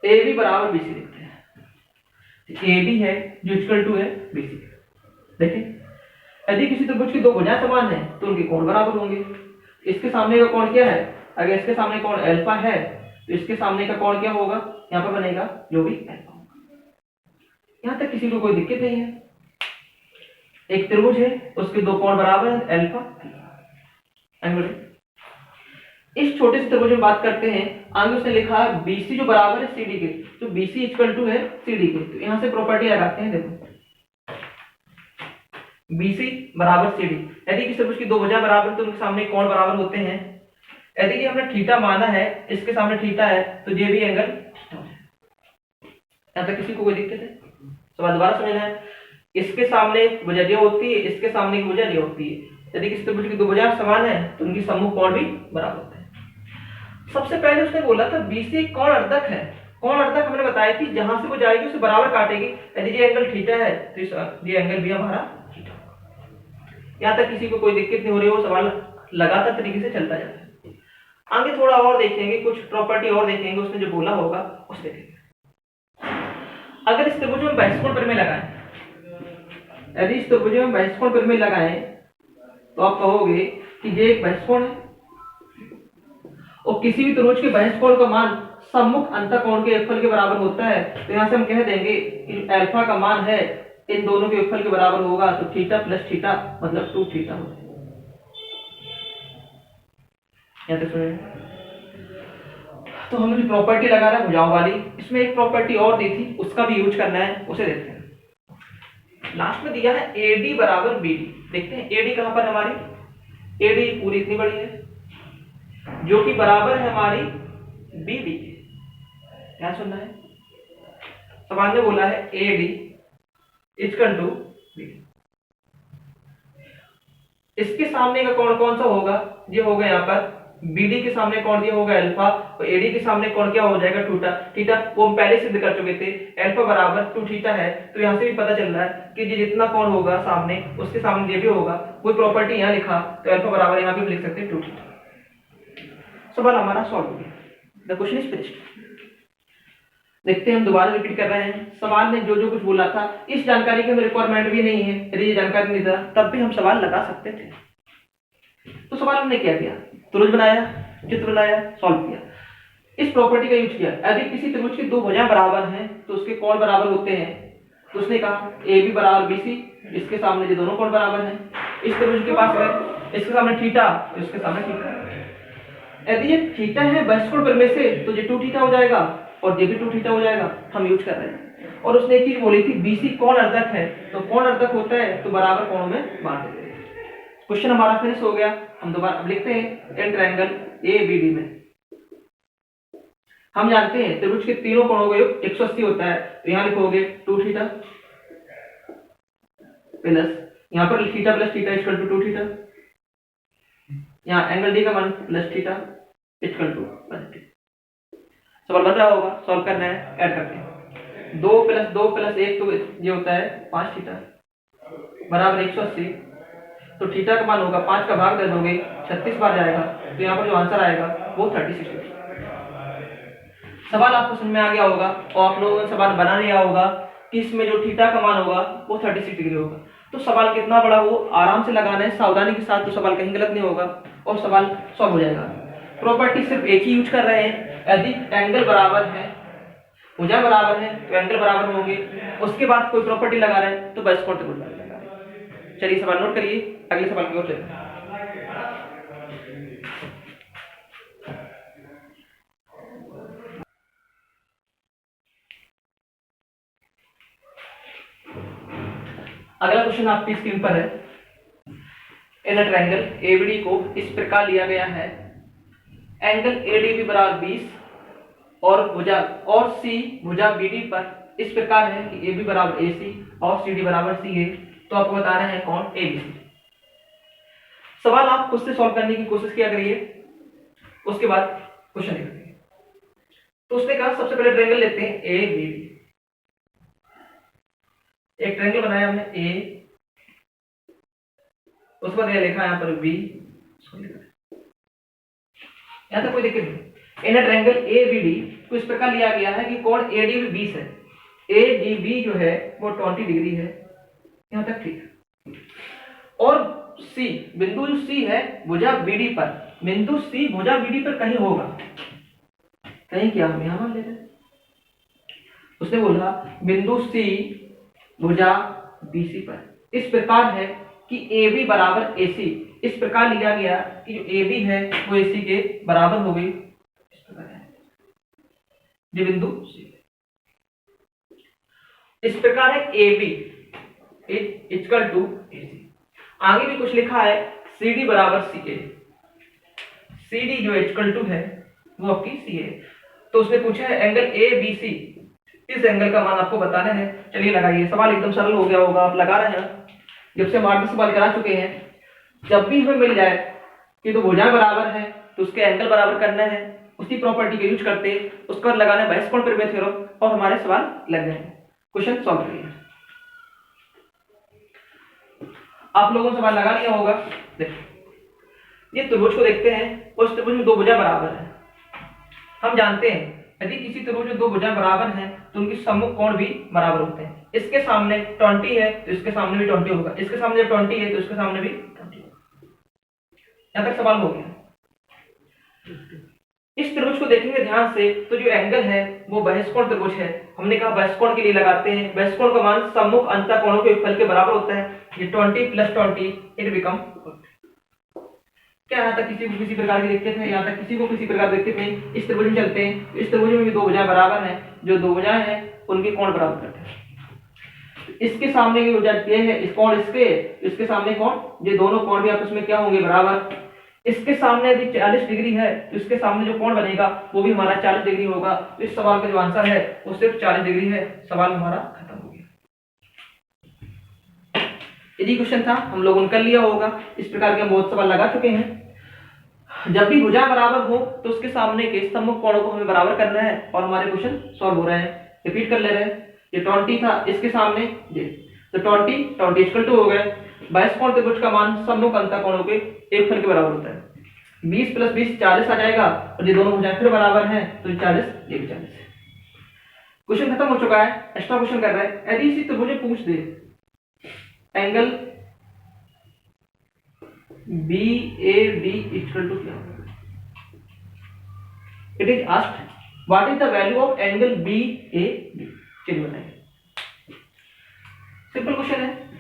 ए बी बराबर बीसी देखते हैं। ए बी है जो इक्वल टू है बीसी। देखिए, यदि किसी त्रिभुज की दो भुजाएं समान है तो उनके कोण बराबर होंगे। इसके सामने का कोण क्या है? अगर इसके सामने कोण अल्फा है तो इसके सामने का कोण क्या होगा? यहाँ पर बनेगा जो भी अल्फा होगा। यहां तक किसी को कोई दिक्कत नहीं है। एक त्रिभुज है, उसके दो कोण बराबर है, अल्फा। इस छोटे से त्रिभुज में बात करते हैं। आगे उसने लिखा है BC जो बराबर है CD के, तो BC इक्वल टू है CD के। तो यहां से प्रॉपर्टी लगाते हैं। देखो, BC बराबर CD। यदि किसी त्रिभुज की दो भुजाएं बराबर तो उनके सामने कोण बराबर होते हैं। यदि कि हमने थीटा माना है, इसके सामने थीटा है, तो ये भी एंगल थीटा हो जाए। यहां तक किसी को कोई दिक्कत है? सवाल दोबारा समझना है। इसके सामने भुजा ये होती है, इसके सामने की भुजा ये होती है। यदि किसी त्रिभुज की दो भुजाएं समान है तो उनकी सम्मुख कोण भी बराबर होते हैं। सबसे पहले उसने बोला था BC कोण अर्धक है। कोण अर्धक हमने बताया थी जहां से वो जाएगी उसे बराबर काटेगी। यदि ये एंगल थीटा है तो ये एंगल भी हमारा थीटा होगा। यहां तक किसी को कोई दिक्कत नहीं हो रही, वो सवाल लगातार तरीके से चलता जाता है। आगे थोड़ा और देखेंगे, कुछ प्रॉपर्टी और देखेंगे, उसने जो बोला होगा उसे देखेंगे। अगर इस त्रिभुज में बहिष्कोण परिमेय लगाएं, यदि इस त्रिभुज में बहिष्कोण परिमेय लगाएं तो आप कहोगे कि ये एक बहिष्कोण है और किसी भी त्रिभुज के बहिष्कोण का मान सम्मुख अंतःकोण के योगफल के बराबर होता है। तो यहां से हम कह देंगे कि अल्फा का मान है इन दोनों के योगफल के बराबर होगा, तो थीटा प्लस थीटा मतलब 2 थीटा होता है। यहां तक सुनिए। तो हमने जो प्रॉपर्टी लगा रहा है भुजाओं वाली, इसमें एक प्रॉपर्टी और दी थी, उसका भी यूज करना है, उसे देखते हैं। लास्ट में दिया है AD बराबर BD। देखते हैं AD कहां पर हमारी, AD पूरी इतनी बड़ी है जो कि बराबर है हमारी BD के। क्या सुनना है, सवाल में बोला है AD इक्वल टू BD। इसके सामने का कोण कौन सा होगा, ये होगा यहाँ पर BD के सामने कोण दिया होगा अल्फा, और AD के सामने कोण क्या हो जाएगा थीटा। थीटा वो हम पहले सिद्ध कर चुके थे, अल्फा बराबर 2 थीटा है। तो यहाँ से भी पता चल रहा है कि जितना कोण होगा सामने उसके सामने ये भी होगा। कोई प्रॉपर्टी यहाँ लिखा तो अल्फा बराबर यहाँ भी लिख सकते हैं 2 थीटा। सवाल हमारा सॉल्व हो गया। The question is finished. देखते हैं, हम दोबारा रिपीट कर रहे हैं। सवाल ने जो जो कुछ बोला था इस जानकारी की हमें रिक्वायरमेंट भी नहीं है, यदि ये जानकारी नहीं था तब भी हम सवाल लगा सकते थे। तो सवाल हमने क्या किया, त्रिभुज बनाया, चित्र बनाया, सॉल्व किया, इस प्रॉपर्टी का यूज किया। यदि किसी त्रिभुज की दो भुजाएं बराबर हैं तो उसके कोण बराबर होते हैं। तो उसने कहा AB बराबर BC, इसके सामने ये दोनों कोण बराबर हैं। इस त्रिभुज के पास है, इसके सामने थीटा, इसके सामने थीटा। यदि ये थीटा है बहिष्कोण परिमेय से तो ये 2 थीटा हो जाएगा और ये भी 2 थीटा हो जाएगा। हम यूज कर रहे हैं। और उसने एक चीज बोली थी BC कोण अर्धक है, तो कोण अर्धक होता है तो बराबर कोणों में बांट देते हैं। क्वेश्चन हमारा फिनिश हो गया। हम दोबारा अब लिखते हैं एन ट्रायंगल ABD में। हम जानते हैं त्रिभुज के तीनों कोणों का योग 180 होता है। तो यहाँ लिखोगे 2 थीटा प्लस, यहाँ पर theta plus theta equal to 2 theta, यहाँ एंगल D का मान plus theta equal to 1 theta. सवाल बन रहा होगा, सॉल्व करना है, ऐड करते हैं। 2 प्लस 2 प्लस 1 तो ये होता है 5 थीटा बराबर 180। तो थीटा का मान होगा 5 का भाग दे दोगे 36 बार जाएगा। तो यहाँ पर जो आंसर आएगा वो 36 डिग्री। सवाल आपको समझ में आ गया होगा और आप लोगों ने सवाल बना लिया होगा कि इसमें जो थीटा का मान होगा वो 36 डिग्री होगा। तो सवाल कितना बड़ा हो आराम से लगाना है, सावधानी के साथ, तो सवाल कहीं गलत नहीं होगा और सवाल सॉल्व हो जाएगा। प्रॉपर्टी सिर्फ एक ही यूज कर रहे हैं। यदि एंगल बराबर है, भुजा बराबर है तो एंगल बराबर होंगे। उसके बाद कोई प्रॉपर्टी लगा रहे हैं तो बस कोण लगा रहे हैं। चलिए सवाल नोट करिए, अगले सवाल की ओर चलते हैं। अगला क्वेश्चन आपकी स्क्रीन पर है। इन अ ट्रायंगल ABD को इस प्रकार लिया गया है, एंगल ADB बराबर 20 और भुजा और C भुजा BD पर इस प्रकार है कि AB बराबर AC और CD बराबर CA। तो आपको बता रहे हैं कौन ABC। सवाल आप खुद से सॉल्व करने की कोशिश किया करिए, उसके बाद क्वेश्चन देखते हैं। तो उसने कहा सबसे पहले ट्रायंगल लेते हैं ABD। एक ट्रायंगल बनाया हमने A, उसके बाद लिखा यहाँ पर B, यहाँ तक कोई दिक्कत नहीं। इन ट्रायंगल ABD को इस प्रकार लिया गया है कि कोण ADB 20 है, ADB जो है वो 20 डिग्री है, यहाँ तक ठीक है। और C बिंदु जो C है भुजा BD पर, बिंदु C भुजा BD पर कहीं होगा, कहीं क्या हम यहाँ मान लेते हैं। उसने बोला बिंदु C भुजा BC पर इस प्रकार है कि AB बराबर AC। इस प्रकार लिया गया कि जो AB है वो AC के बराबर हो गई। इस प्रकार है ये बिंदु C। इस प्रकार है AB इक्वल टू AC। आगे भी कुछ लिखा है CD बराबर CA। CD जो इक्वल टू है वो आपकी CA। तो उसने पूछा है एंगल ABC, इस एंगल का मान आपको बताना है। चलिए लगाइए। सवाल एकदम सरल हो गया होगा, आप लगा रहे हैं। जब से हम 8 सवाल करा चुके हैं, जब भी हमें मिल जाए कि तो भुजाएं बराबर है तो उसके एंगल बराबर करना है, उसी प्रॉपर्टी का यूज करते उसके बाद लगाना है बहिष्कोण परिमेय थ्योरम और हमारे सवाल लग गए। क्वेश्चन सॉल्व करिए। आप लोगों ने सवाल लगा लिया होगा। देखो ये त्रिभुज को देखते हैं, उस त्रिभुज में दो भुजा बराबर है। हम जानते हैं यदि किसी त्रिभुज में दो भुजाएं बराबर हैं तो उनके सम्मुख कोण भी बराबर होते हैं। इसके सामने 20 है तो इसके सामने भी 20 होगा, इसके सामने 20 है तो इसके सामने भी 20 होगा। यहां तक सवाल हो गया। इस त्रिभुज को देखेंगे ध्यान से तो जो एंगल है वो बहिष्कोण त्रिभुज है। हमने कहा बहिष्कोण के लिए लगाते हैं, बहिष्कोण का मान सम्मुख अंतः कोणों के योगफल के बराबर होता है। ये 20 + 20 इट बिकम, क्या यहाँ तक किसी को किसी प्रकार की दिक्कत है? यहाँ तक किसी को किसी प्रकार की दिक्कत नहीं। इस त्रिभुज में चलते हैं, इस त्रिभुज में भी दो भुजाएं बराबर हैं, जो दो भुजाएं हैं उनके कोण बराबर करते हैं। इसके सामने की भुजा ये है, इस कोण इसके सामने कोण, ये दोनों कोण भी आपस में क्या होंगे, बराबर। इसके सामने यदि 40 डिग्री है तो इसके सामने जो कोण बनेगा वो भी हमारा 40 डिग्री होगा। तो इस सवाल का जो आंसर है वो सिर्फ 40 डिग्री है। सवाल हमारा खत्म हो गया। यही क्वेश्चन था, हम लोगों ने कर लिया होगा। इस प्रकार के हम बहुत सवाल लगा चुके हैं। जब भी भुजा बराबर हो तो उसके सामने के सम्मुख कोणों को हमें बराबर करना है और हमारे क्वेश्चन सॉल्व हो रहे हैं। रिपीट कर ले रहे हैं। ये 20 था, इसके सामने ये तो 20 इक्वल टू हो गए 22 कोण त्रिभुज का मान सम्मुख अंतःकोणों के एक फल के बराबर होता है। 20 + 20 40 आ जाएगा और ये दोनों भुजाएं फिर बराबर हैं तो 40 ये 40। क्वेश्चन खत्म हो चुका है। एक्स्ट्रा क्वेश्चन कर रहे हैं। यदि इसी त्रिभुज पूछ दे एंगल BAD इक्वल टू क्या होगा, it is asked what is the value of angle BAD। चलिए बताइए। सिंपल क्वेश्चन है।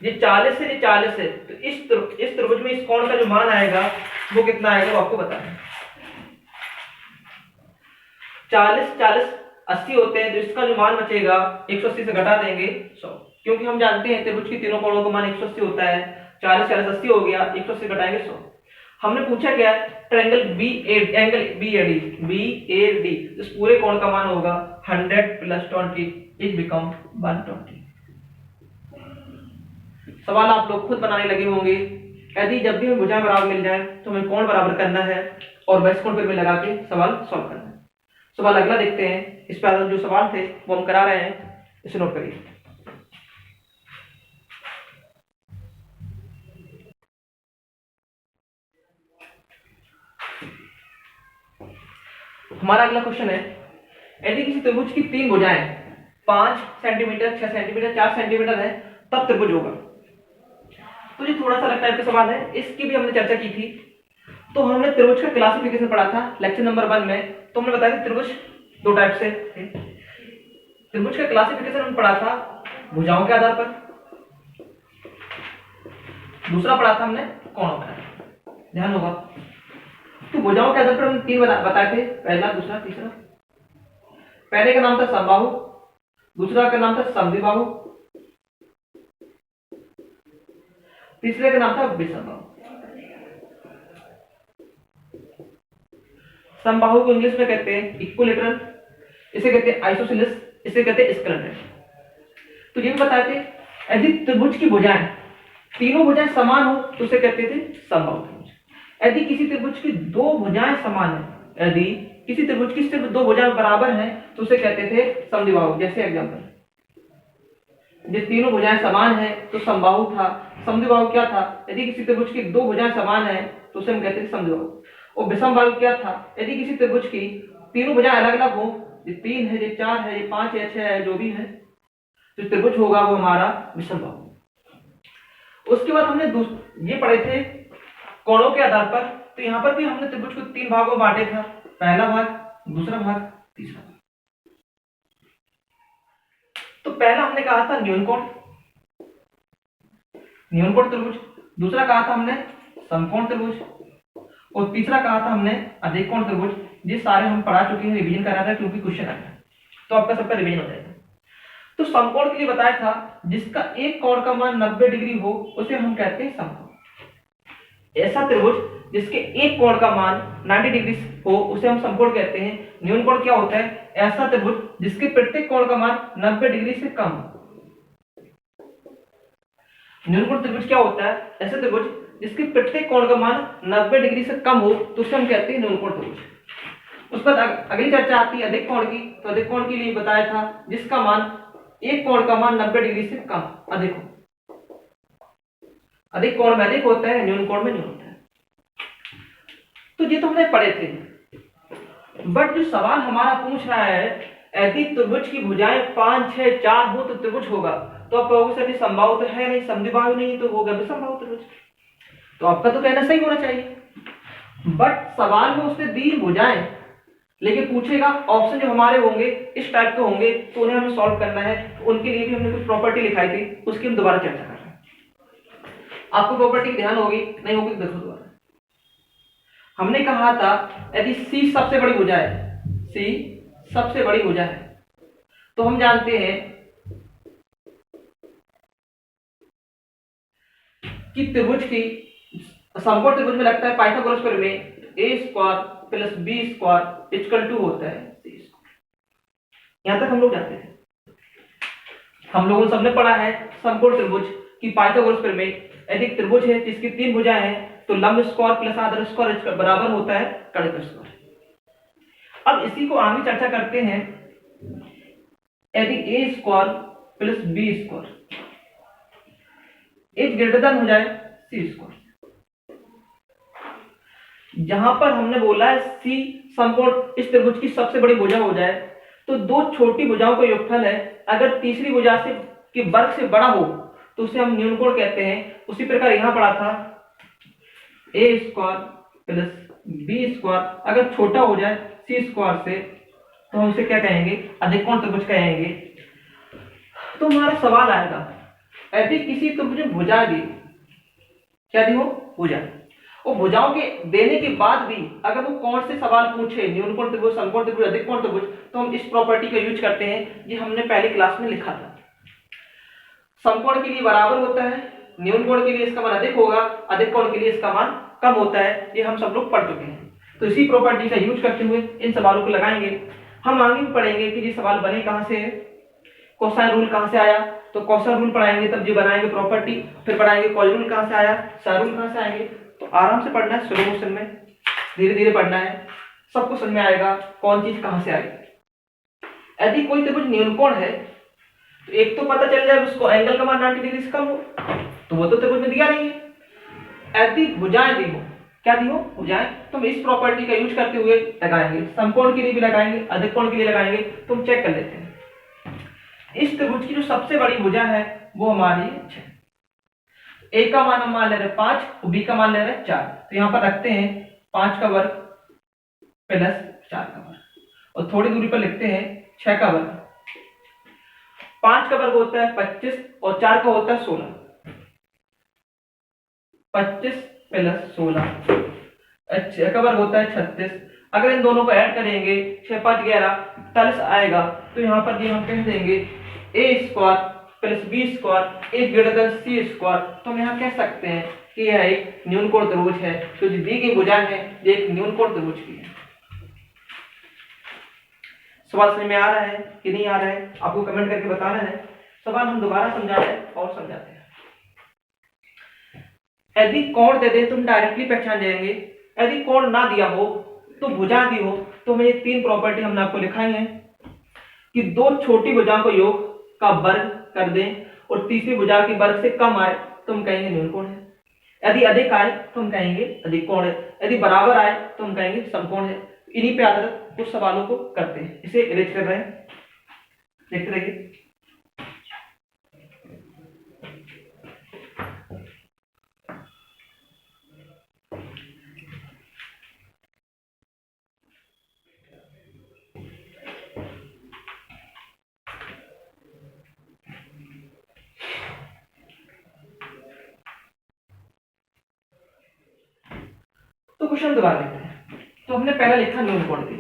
ये 40 है, ये 40 है, तो इस त्रिभुज में इस कोण का जो मान आएगा वो कितना आएगा वो आपको बताना है। 40 40 80 होते हैं, तो इसका जो मान बचेगा 180 से घटा देंगे 100, क्योंकि हम जानते हैं त्रिभुज की तीनों कोणों का मान 180 होता है। 40 40 80 हो गया, 180 घटाएंगे 100। हमने पूछा क्या, ट्रायंगल BAD इस पूरे कोण का मान होगा 100 + 20 इज बिकम 120। सवाल आप लोग खुद बनाने लगे होंगे। यदि जब भी हमें भुजाएं बराबर मिल जाए तो हमें कोण बराबर करना है और वैसे कोण पर लगा के सवाल सॉल्व करना है। सवाल अगला देखते हैं। इस पर जो सवाल थे वो हम करा रहे हैं, इसे नोट करिए। हमारा अगला क्वेश्चन है, यदि किसी त्रिभुज की तीन भुजाएं 5 सेंटीमीटर, 6 सेंटीमीटर, 4 सेंटीमीटर है तब त्रिभुज होगा। तो ये थोड़ा सा अलग टाइप का सवाल है, इसकी भी हमने चर्चा की थी। तो हमने त्रिभुज का क्लासिफिकेशन पढ़ा था लेक्चर नंबर 1 में। तो हमने बताया कि त्रिभुज दो टाइप से थे। त्रिभुज का क्लासिफिकेशन हमने पढ़ा था भुजाओं के आधार पर, दूसरा पढ़ा था हमने कोणों के आधार पर। ध्यान होगा। तो भुजाओं के आधार पर हमने 3 बताए थे, पहला, दूसरा, तीसरा। पहले का नाम था समबाहु, दूसरा का नाम था समद्विबाहु, तीसरे का नाम था विषमबाहु। समबाहु को इंग्लिश में कहते हैं इक्विलैटरल, इसे कहते हैं आइसोसेलेस, इसे कहते हैं स्क्लेरल। तो ये बताए थे यदि त्रिभुज की भुजाएं तीनों भुजाएं समान हो तो उसे कहते थे समबाहु त्रिभुज। यदि किसी त्रिभुज की दो भुजाएं समान है, यदि किसी त्रिभुज की सिर्फ दो भुजाएं बराबर हैं तो उसे कहते थे समद्विबाहु। जैसे एग्जांपल, ये तीनों भुजाएं समान है तो समबाहु था। समद्विबाहु क्या था, यदि किसी त्रिभुज की दो भुजाएं समान है तो उसे हम कहते थे समद्विबाहु। और विषमबाहु क्या था, यदि किसी त्रिभुज की तीनों भुजाएं अलग अलग हो, ये 3 है, ये 4 है, ये 5 है, 6 है, जो भी है, तो त्रिभुज होगा वो हमारा विषमबाहु। उसके बाद हमने ये पढ़े थे कोणों के आधार पर। तो यहां पर भी हमने त्रिभुज को 3 भागों में बांटे था, पहला भाग, दूसरा भाग, तीसरा भाग। तो पहला हमने कहा था न्यूनकोण त्रिभुज, दूसरा कहा था हमने समकोण त्रिभुज और तीसरा कहा था हमने अधिक कोण त्रिभुज। ये सारे हम पढ़ा चुके हैं, रिवीजन करा था क्योंकि क्वेश्चन आया है तो आपका सबका रिवीजन हो जाएगा। तो समकोण के लिए बताया था जिसका एक कोण का मान 90 डिग्री हो उसे हम कहते हैं समकोण। ऐसा त्रिभुज जिसके एक कोण का मान 90 डिग्री हो उसे हम समकोण कहते हैं। न्यूनकोण क्या होता है, ऐसा त्रिभुज जिसके प्रत्येक कोण का मान 90 डिग्री से कम हो। न्यूनकोण त्रिभुज क्या होता है, ऐसा त्रिभुज जिसके प्रत्येक कोण का मान 90 डिग्री से कम हो तो उसे हम कहते हैं न्यूनकोण त्रिभुज। उसके बाद अगली चर्चा आती है अधिक कोण की। तो अधिक कोण के लिए बताया था जिसका मान एक कोण का मान 90 डिग्री से कम अधिक हो। अधिक कोण में अधिक होता है, न्यून कोण में न्यून होता है। तो ये तो हमने पढ़े थे, बट जो सवाल हमारा पूछ रहा है यदि त्रिभुज की भुजाएं 5, 6, 4 हो तो त्रिभुज होगा। तो आप कहोगे सर समबाहु तो है नहीं, समद्विबाहु नहीं, तो होगा विषमबाहु त्रिभुज। तो आपका तो कहना सही होना चाहिए, बट सवाल में उसने दी भुजाएं, लेकिन पूछेगा ऑप्शन जो हमारे होंगे इस टाइप के होंगे तो उन्हें हमें सॉल्व करना है। तो उनके लिए भी हमने कुछ प्रॉपर्टी लिखाई थी, उसकी हम दोबारा चर्चा कर रहे हैं। आपको प्रॉपर्टी ध्यान होगी, नहीं होगी देखो दोबारा। हमने कहा था यदि C सबसे बड़ी भुजा है, C सबसे बड़ी भुजा है, तो हम जानते हैं कि त्रिभुज की समकोण त्रिभुज में लगता है पाइथागोरस प्रमेय a square plus b square equal to होता है c स्क्वायर। यहां तक हम लोग जानते हैं, हम लोगों ने सबने पढ़ा है समकोण त्रिभुज की पाइथागोरस प्रमेय। यदि त्रिभुज है जिसकी 3 भुजाएं हैं तो लंब स्क्वायर प्लस आधार स्क्वायर बराबर होता है कड़क स्क्वायर। अब इसी को आगे चर्चा करते हैं। यदि a square plus b square is greater than हो जाए c स्क्वायर, जहां पर हमने बोला है c समकोण इस त्रिभुज की सबसे बड़ी भुजा हो जाए तो दो छोटी भुजाओं का योगफल है, अगर तीसरी भुजा से के वर्ग से बड़ा हो तो उसे हम न्यूनकोण कहते हैं। उसी प्रकार यहां पढ़ा था a square plus b square अगर छोटा हो जाए c स्क्वायर से तो हम उसे क्या कहेंगे, अधिकोण त्रिभुज कहेंगे। तो हमारा सवाल आएगा, यदि किसी त्रिभुज में भुजा दी, क्या दी हो भुजा, और भुजाओं के देने के बाद भी अगर वो कौन से सवाल पूछे, न्यूनकोण त्रिभुज, समकोण त्रिभुज, अधिकोण त्रिभुज, तो हम इस प्रॉपर्टी का यूज करते हैं। ये हमने पहली क्लास में लिखा था। समकोण के लिए बराबर होता है, न्यूनकोण के लिए इसका मान अधिक होगा, अधिकोण के लिए इसका मान कम होता है। ये हम सब लोग पढ़ चुके हैं। तो इसी प्रॉपर्टी का यूज करते हुए इन सवालों को लगाएंगे। हम आगे भी पढ़ेंगे कि ये सवाल बने कहां से, कोसाइन रूल कहां से आया, तो कोसाइन रूल पढ़ाएंगे, तब जो बनाएंगे प्रॉपर्टी, फिर पढ़ाएंगे कॉस रूल कहां से आया, साइन रूल कहां से आएंगे। तो आराम से पढ़ना है, स्लो मोशन में धीरे धीरे पढ़ना है, सबको समझ में आएगा कौन चीज कहां से आएगी। यदि कोई त्रिभुज न्यूनकोण है तो एक तो पता चल जाए उसको एंगल का मान 90 डिग्री से कम हो, तो वो तो त्रिभुज में दिया नहीं है। यदि भुजाएं दी हो, क्या दी हो भुजाएं, तो हम इस प्रॉपर्टी का यूज करते हुए लगाएंगे, समकोण के लिए भी लगाएंगे, अधिकोण के लिए लगाएंगे। तो हम चेक कर लेते हैं। इस त्रिभुज की जो सबसे बड़ी भुजा है वो हमारी 6, a का मान हम मान ले रहे हैं 5 और b का मान ले रहे हैं 4। तो यहां पर रखते हैं 5 का वर्ग प्लस 4 का वर्ग और थोड़ी दूरी पर लिखते हैं 6 का वर्ग। 5 का वर्ग होता है 25 और 4 का होता है 16। 25 प्लस 16, 6 का वर्ग होता है 36। अगर इन दोनों को ऐड करेंगे 6 5 11 40 आएगा। तो यहाँ पर हम कह देंगे a square plus b square is greater than c square. तो हम यहाँ कह सकते हैं कि यह एक न्यूनकोण त्रिभुज है। तो जो दी गई भुजाएं है ये एक न्यूनकोण त्रिभुज की है। सवाल समझ में आ रहा है कि नहीं आ रहा है, आपको कमेंट करके बताना है। सवाल हम दोबारा समझाते हैं और समझाते हैं। यदि कोण दे दे तो हम डायरेक्टली पहचान जाएंगे। यदि कोण ना दिया हो तो भुजा दी हो तो हमें ये 3 प्रॉपर्टी हमने आपको लिखाई है कि दो छोटी भुजाओं को योग का वर्ग कर दें और तीसरी भुजा की वर्ग से कम आए तो हम कहेंगे न्यूनकोण है। यदि अधिक आए तो हम कहेंगे अधिकोण है। यदि बराबर आए तो हम कहेंगे समकोण है। इन्हीं पे आधारित कुछ सवालों को करते हैं। इसे इरेज कर रहे हैं, देखते रहिए। तो क्वेश्चन दोबारा लेते हैं। तो हमने पहला लिखा न्यूनकोण के लिए।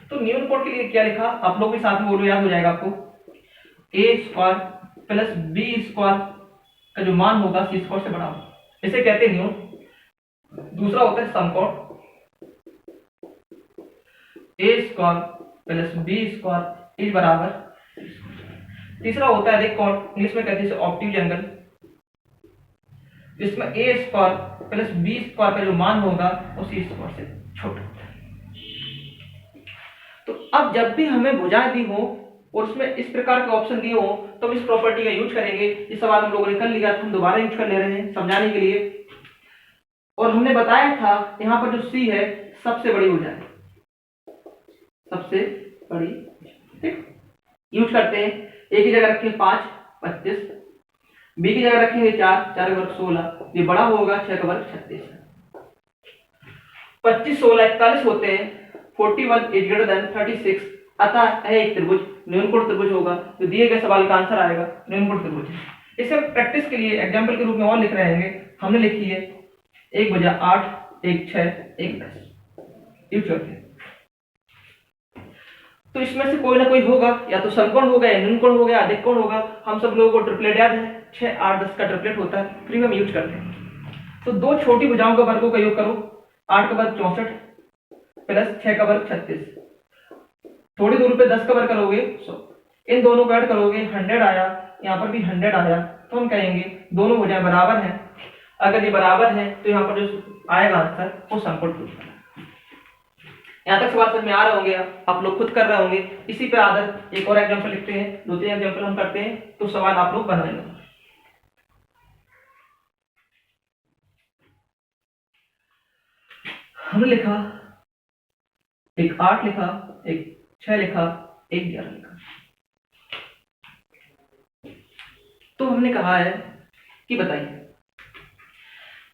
तो न्यूनकोण के लिए क्या लिखा, आप लोग भी साथ में बोलो, याद हो जाएगा आपको। a square plus b square का जो मान होगा c स्क्वायर से बड़ा होगा, इसे कहते हैं न्यून। दूसरा होता है समकोण, a square plus b square is बराबर c स्क्वायर। तीसरा होता है अधिकोण, इंग्लिश में कहते हैं ऑब्ट्यूज एंगल, जिसमें a square plus b square का जो मान होगा वो c स्क्वायर से छोटा होता है। तो अब जब भी हमें भुजाएं दी हो और उसमें इस प्रकार के ऑप्शन दिए हो तो हम इस प्रॉपर्टी का यूज करेंगे। इस सवाल हम लोगों ने कर लिया था, हम दोबारा यूज कर ले रहे हैं समझाने के लिए। और हमने बताया था यहाँ पर जो C है सबसे बड़ी भुजा है, सबसे बड़ी, ठीक। यूज करते हैं, a की जगह रखिए 5 25, b की जगह रखेंगे 4 4 का वर्ग 16, ये बड़ा होगा 6 का वर्ग 36। 25 16 41 होते हैं, 41 इज ग्रेटर देन 36, अतः है एक त्रिभुज, न्यूनकोण त्रिभुज होगा। तो दिए गए सवाल का आंसर आएगा न्यूनकोण त्रिभुज है। इसे प्रैक्टिस के लिए एग्जांपल के रूप में और लिख रहे हैं। हमने लिखी है एक भुजा 8 एक 6 एक 10, यूज करते हैं। तो इसमें से कोई ना कोई होगा, या तो समकोण होगा या न्यूनकोण होगा या अधिकोण होगा। हम सब लोगों को ट्रिपलेट याद है, 6, 8, 10 का ट्रिपलेट होता है, फिर भी हम यूज करते हैं। तो दो छोटी भुजाओं का वर्गों का योग करो, 8 का वर्ग 64 प्लस 6 का वर्ग 36, थोड़ी दूर पे 10 का वर्ग करोगे 100, इन दोनों को ऐड करोगे 100 आया, यहाँ पर भी 100 आया, तो हम कहेंगे दोनों भुजाएं बराबर हैं। अगर ये बराबर है तो यहाँ पर जो आएगा आंसर वो समकोण त्रिभुज है। यहाँ तक सवाल समझ में आ रहे होंगे, आप लोग खुद कर रहे होंगे। इसी पे आदर एक और एग्जांपल लिखते हैं, 2-3 एग्जांपल हम करते हैं तो सवाल आप लोग बना लेंगे। हमने लिखा एक 8 लिखा, एक 6 लिखा, एक 11 लिखा। तो हमने कहा है कि बताइए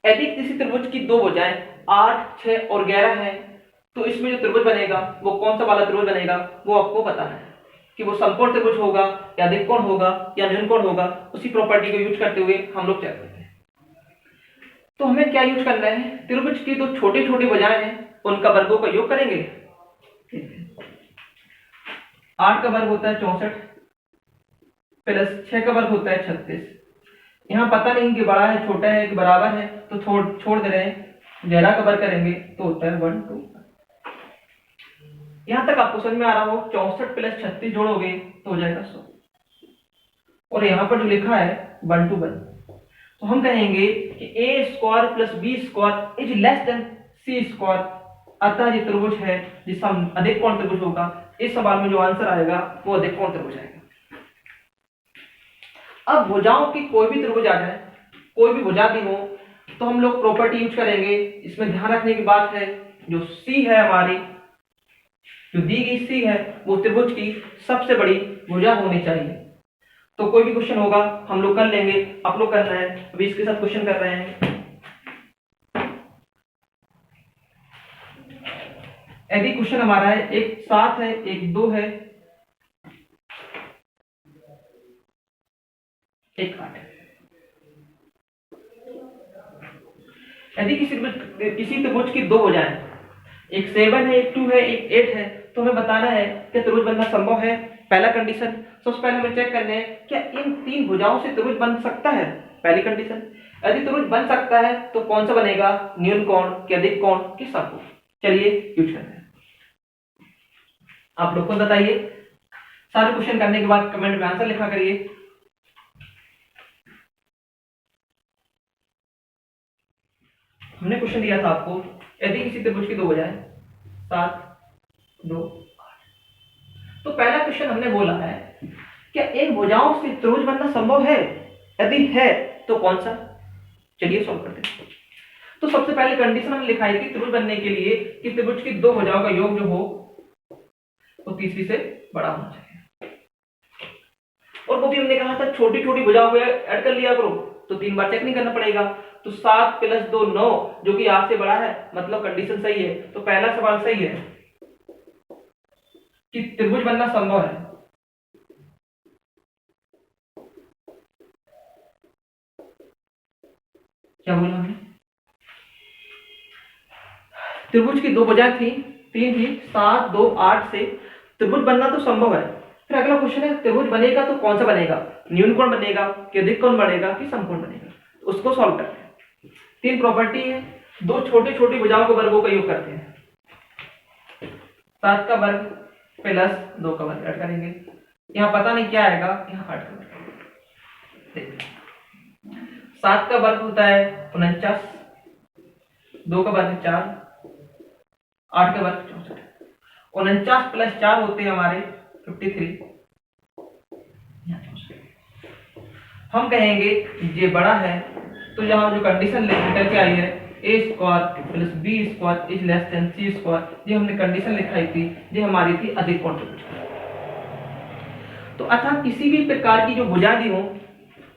यदि किसी त्रिभुज की दो भुजाएं 8, 6 और 11 है तो इसमें जो त्रिभुज बनेगा वो कौन सा वाला त्रिभुज बनेगा वो आपको बताना है कि वो समकोण त्रिभुज होगा या अधिकोण होगा या न्यूनकोण होगा। उसी प्रॉपर्टी को यूज करते हुए हम लोग चेक करते हैं। तो हमें क्या यूज करना है, त्रिभुज की दो छोटी छोटी भुजाएं हैं उनका वर्गों का योग करेंगे। 8 का वर्ग होता है 64 प्लस 6 का वर्ग होता है 36। यहाँ पता नहीं कि बड़ा है छोटा है कि बराबर है, तो छोड़ दे रहे हैं, 11 का वर्ग करेंगे तो होता है 1, 2। यहां तक आपको समझ में आ रहा हो, 64 प्लस 36 जोड़ोगे तो हो जाएगा 100, और यहाँ पर जो लिखा है 1 to 1, तो हम कहेंगे कि a square plus B square is less than C square, अतः ये त्रिभुज है जिसका अधिकोण त्रिभुज होगा। इस सवाल में जो आंसर आएगा वो अधिकोण त्रिभुज आएगा। अब भुजाओं की कोई भी त्रिभुज आ जाए, कोई भी भुजा भी हो, तो हम लोग प्रॉपर्टी यूज करेंगे। इसमें ध्यान रखने की बात है जो सी है हमारी, जो दी गई सी है वो त्रिभुज की सबसे बड़ी भुजा होनी चाहिए। तो कोई भी क्वेश्चन होगा हम लोग कर लेंगे, आप लोग कर रहे हैं, अभी इसके साथ क्वेश्चन कर रहे हैं। यदि क्वेश्चन हमारा है एक 7 है, एक 2 है, एक 8 है। यदि किसी त्रिभुज की दो भुजाएं, एक 7 है, एक 2 है, एक 8 है, तो हमें बताना है कि त्रिभुज बनना संभव है। पहला कंडीशन, सबसे पहले हमें चेक करना है क्या इन तीन भुजाओं से त्रिभुज बन सकता है। पहली कंडीशन, यदि त्रिभुज बन सकता है तो कौन सा बनेगा, न्यूनकोण कि अधिकोण कि समकोण। चलिए यूज करते हैं, आप लोग को बताइए। सारे क्वेश्चन करने के बाद कमेंट में आंसर लिखा करिए। हमने क्वेश्चन दिया था आपको, यदि किसी त्रिभुज की दो भुजाएं 7, 2, 8, तो पहला क्वेश्चन हमने बोला है क्या इन भुजाओं से त्रिभुज बनना संभव है, यदि है तो कौन सा। चलिए सॉल्व करते हैं। तो सबसे पहले कंडीशन हमने लिखाई थी त्रिभुज बनने के लिए कि त्रिभुज की दो भुजाओं का योग जो हो वो तीसरी से बड़ा होना चाहिए, और वो भी हमने कहा था छोटी छोटी भुजाओं को ऐड कर लिया करो, तो 3 बार चेक नहीं करना पड़ेगा। तो 7 प्लस 2 9, जो कि 8 से बड़ा है, मतलब कंडीशन सही है। तो पहला सवाल सही है कि त्रिभुज बनना संभव है। क्या बोला हमने, त्रिभुज की दो भुजाएं थी, 3 थी, 7, 2, 8 से त्रिभुज बनना तो संभव है। फिर अगला क्वेश्चन है त्रिभुज बनेगा तो कौन सा बनेगा, न्यूनकोण बनेगा कि अधिकोण बनेगा कि समकोण बनेगा। उसको सॉल्व करते हैं। 3 प्रॉपर्टी है, दो छोटी छोटी भुजाओं के वर्गों का योग करते हैं। 7 का वर्ग प्लस 2 का वर्ग ऐड करेंगे, यहाँ पता नहीं क्या आएगा, यहाँ 8 का वर्ग। 7 का वर्ग होता है 49, 2 का वर्ग 4, 8 का वर्ग 64। 49 प्लस 4 होते हैं हमारे 53। हम कहेंगे ये बड़ा है, तो यहाँ जो कंडीशन निकल के आई है A square plus B square is less than C square, ये हमने कंडीशन लिखाई थी, ये हमारी थी अधिकोण त्रिभुज। तो अतः किसी भी प्रकार की जो भुजा दी हो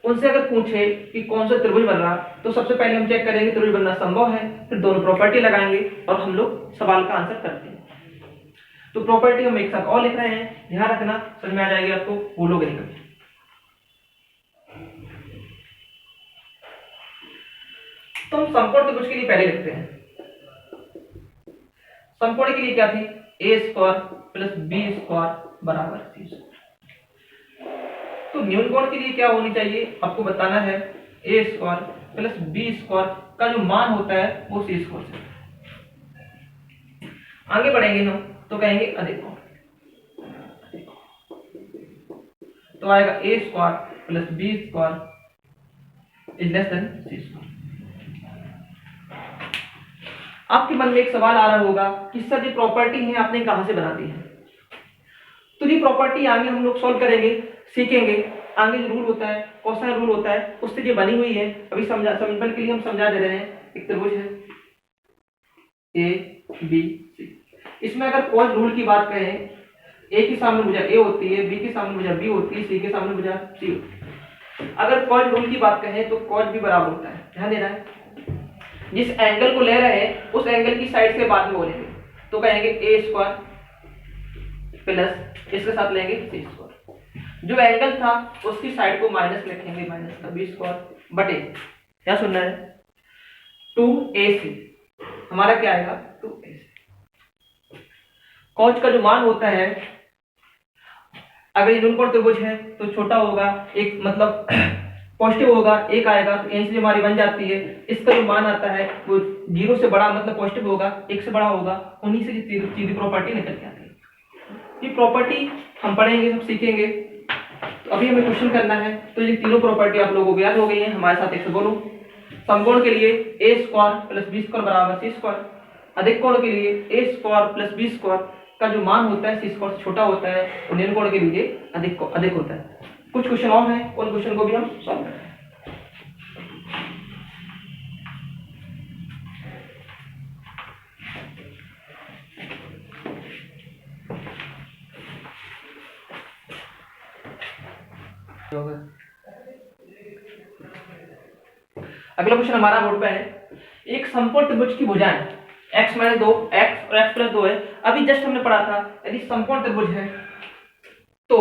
उनसे अगर पूछे कि कौन सा त्रिभुज बन रहा, तो सबसे पहले हम चेक करेंगे त्रिभुज बनना संभव है, फिर दोनों प्रॉपर्टी लगाएंगे और हम लोग सवाल का आंसर करते हैं। तो प्रॉपर्टी हम एक साथ और लिख रहे हैं, ध्यान रखना, समझ में आ जाएगी आपको, भूलोगे नहीं कभी। तो हम समकोण त्रिभुज के लिए पहले लिखते हैं। समकोण के लिए क्या थी, ए स्क्वायर प्लस बी स्क्वायर बराबर सी स्क्वायर। तो न्यून कोण के लिए क्या होनी चाहिए आपको बताना है, A square plus B square का जो मान होता है वो सी स्क्वायर से। आगे बढ़ेंगे हम तो कहेंगे अधिक कोण, तो आएगा A square plus B square is less than C square. आपके मन में एक सवाल आ रहा होगा कि सर ये प्रॉपर्टी है आपने कहां से बना दी है? तो ये प्रॉपर्टी आगे हम लोग सॉल्व करेंगे, सीखेंगे। आगे जो रूल होता है, कोसाइन रूल होता है, उससे ये बनी हुई है। अभी समझने के लिए हम समझा दे रहे हैं। एक त्रिभुज है ए बी सी, इसमें अगर कॉस रूल की बात करें, ए के सामने भुजा ए होती है, बी के सामने भुजा बी होती है, सी के सामने भुजा सी होती है। अगर कॉस रूल की बात करें तो कॉस भी बराबर होता है, ध्यान देना है। जिस एंगल को ले रहे हैं उस एंगल की साइड से बाद में बोलेंगे, तो कहेंगे ए स्क्वायर प्लस इसके साथ लेंगे सी स्क्वायर। जो एंगल था उसकी साइड को माइनस लिखेंगे, माइनस का बी स्क्वायर बटे, क्या सुनना है, 2ac। हमारा क्या आएगा 2ac। कॉस का जो मान होता है, अगर ये न्यून त्रिभुज है तो छोटा होगा, एक मतलब पॉजिटिव होगा, एक आएगा तो यहीं से हमारी बन जाती है। इसका जो मान आता है वो 0 से बड़ा मतलब पॉजिटिव होगा, 1 से बड़ा होगा, उन्हीं से सीधी प्रॉपर्टी निकल के आती है। ये प्रॉपर्टी हम पढ़ेंगे, सब सीखेंगे। तो अभी हमें क्वेश्चन करना है, तो ये तीनों प्रॉपर्टी आप लोगों को याद हो गई है। हमारे साथ एक से बोलो। समकोण के लिए ए स्क्वायर प्लस बी स्क्वायर बराबर सी स्क्वायर। अधिक कोण के लिए ए स्क्वायर प्लस बी स्क्वायर का जो मान होता है सी स्क्वायर से छोटा होता है, और न्यून कोण के लिए अधिक होता है। कुछ क्वेश्चन और हैं, उन क्वेश्चन को भी हम सॉल्व करेंगे। अगला क्वेश्चन हमारा बोर्ड पे है, एक समकोण त्रिभुज की भुजाएं x - 2 x और x + 2 है। अभी जस्ट हमने पढ़ा था यदि समकोण त्रिभुज है तो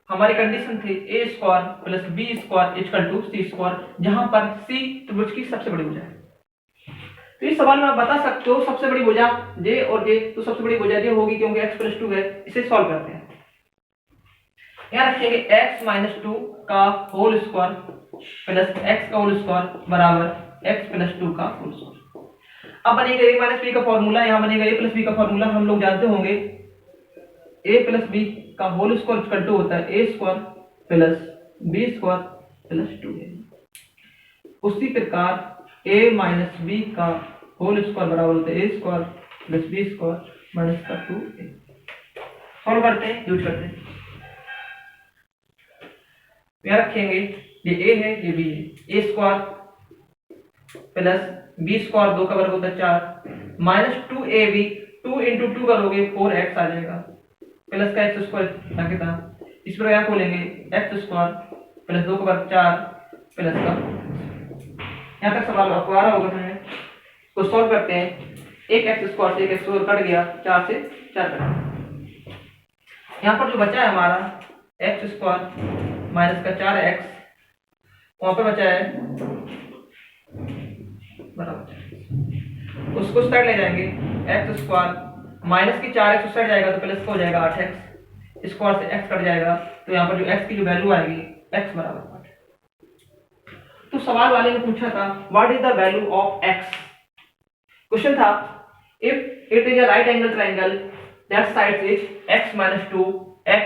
हमारी कंडीशन थी a square plus b square equal to c square, जहां पर c त्रिभुज की सबसे बड़ी भुजा है। तो इस सवाल में आप बता सकते हो सबसे बड़ी भुजा j और j, तो सबसे बड़ी भुजा j होगी क्योंकि x + 2 है। इसे सॉल्व करते हैं। यहाँ रखेंगे x - 2 का होल स्क्वायर प्लस x का होल स्क्वायर बराबर x + 2 का होल स्क्वायर। अब बनेगा a - b का फॉर्मूला, यहाँ बनेगा a + b का फॉर्मूला हम लोग जानते होंगे। a + b का होल स्क्वायर इक्वल टू होता है a square plus b square plus 2a। उसी प्रकार a - b का होल स्क्वायर बराबर होता है a square plus b square minus का 2a। सॉल्व करते हैं, यूज करते हैं। यहाँ रखेंगे ये a है, ये b है। a square plus b square 2 का वर्ग होता है 4 माइनस 2ab, 2 इंटू 2 करोगे 4x आ जाएगा, प्लस का x स्क्वायर आगे था, इस पर यहाँ खोलेंगे x स्क्वायर प्लस 2 का वर्ग 4 प्लस का। यहाँ तक सवाल आपको आ रहा होगा समझ में। तो सॉल्व करते हैं। एक x स्क्वायर से एक x स्क्वायर कट गया, 4 से 4 कट गया। यहाँ पर जो बचा है हमारा x स्क्वायर माइनस का 4x, वहां पर बचा है बराबर, उसको साइड ले जाएंगे। x स्क्वायर माइनस की 4x उस साइड जाएगा तो प्लस का हो जाएगा 8x, स्क्वायर से x कट जाएगा, तो यहाँ पर जो x की जो वैल्यू आएगी x बराबर 8। तो सवाल वाले ने पूछा था what is the value of x। Question था if it is a right angle triangle that sides is x - 2 x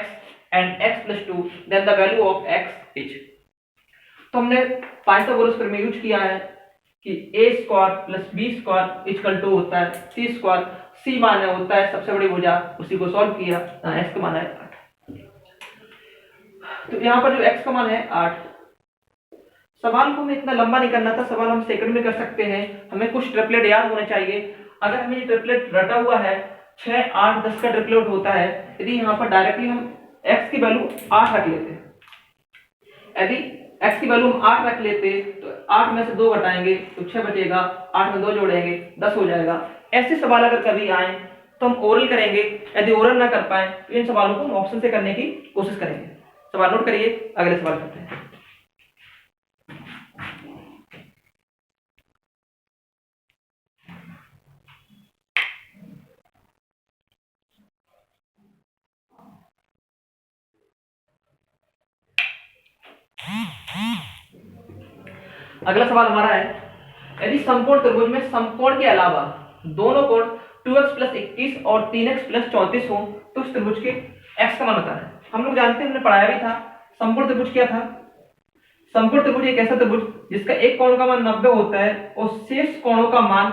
and x + 2 then the value of x is। तो हमने पाइथागोरस थ्योरम में यूज किया है कि a square plus b square equal to होता है c square. c माने होता है सबसे बड़ी भुजा, उसी को सॉल्व किया, x का मान है 8। तो यहाँ पर जो x का मान है 8। सवाल को हमें इतना लंबा नहीं करना था, सवाल हम सेकंड में कर सकते हैं। हमें कुछ ट्रिपलेट याद होना चाहिए। अगर हमें ये ट्रिपलेट रटा हुआ है 6 8 10 का ट्रिपलेट होता है, यदि यहाँ पर डायरेक्टली हम x की वैल्यू 8 रख लेते, यदि x की वैल्यू हम 8 रख लेते तो 8 में से 2 घटाएंगे तो 6 बचेगा, 8 में 2 जोड़ेंगे 10 हो जाएगा। ऐसे सवाल अगर कभी आए तो हम ओरल करेंगे, यदि ओरल ना कर पाए तो इन सवालों को हम ऑप्शन से करने की कोशिश करेंगे। सवाल नोट करिए, अगले सवाल करते हैं। अगला सवाल हमारा है, यदि समकोण त्रिभुज में समकोण के अलावा दोनों कोण 2x + 21 और 3x + 34 हो तो उस त्रिभुज के x का मान बताना है। हम लोग जानते हैं, हमने पढ़ाया भी था, समकोण त्रिभुज क्या था। समकोण त्रिभुज एक ऐसा त्रिभुज जिसका एक कोण का मान 90 होता है और शेष कोणों का मान,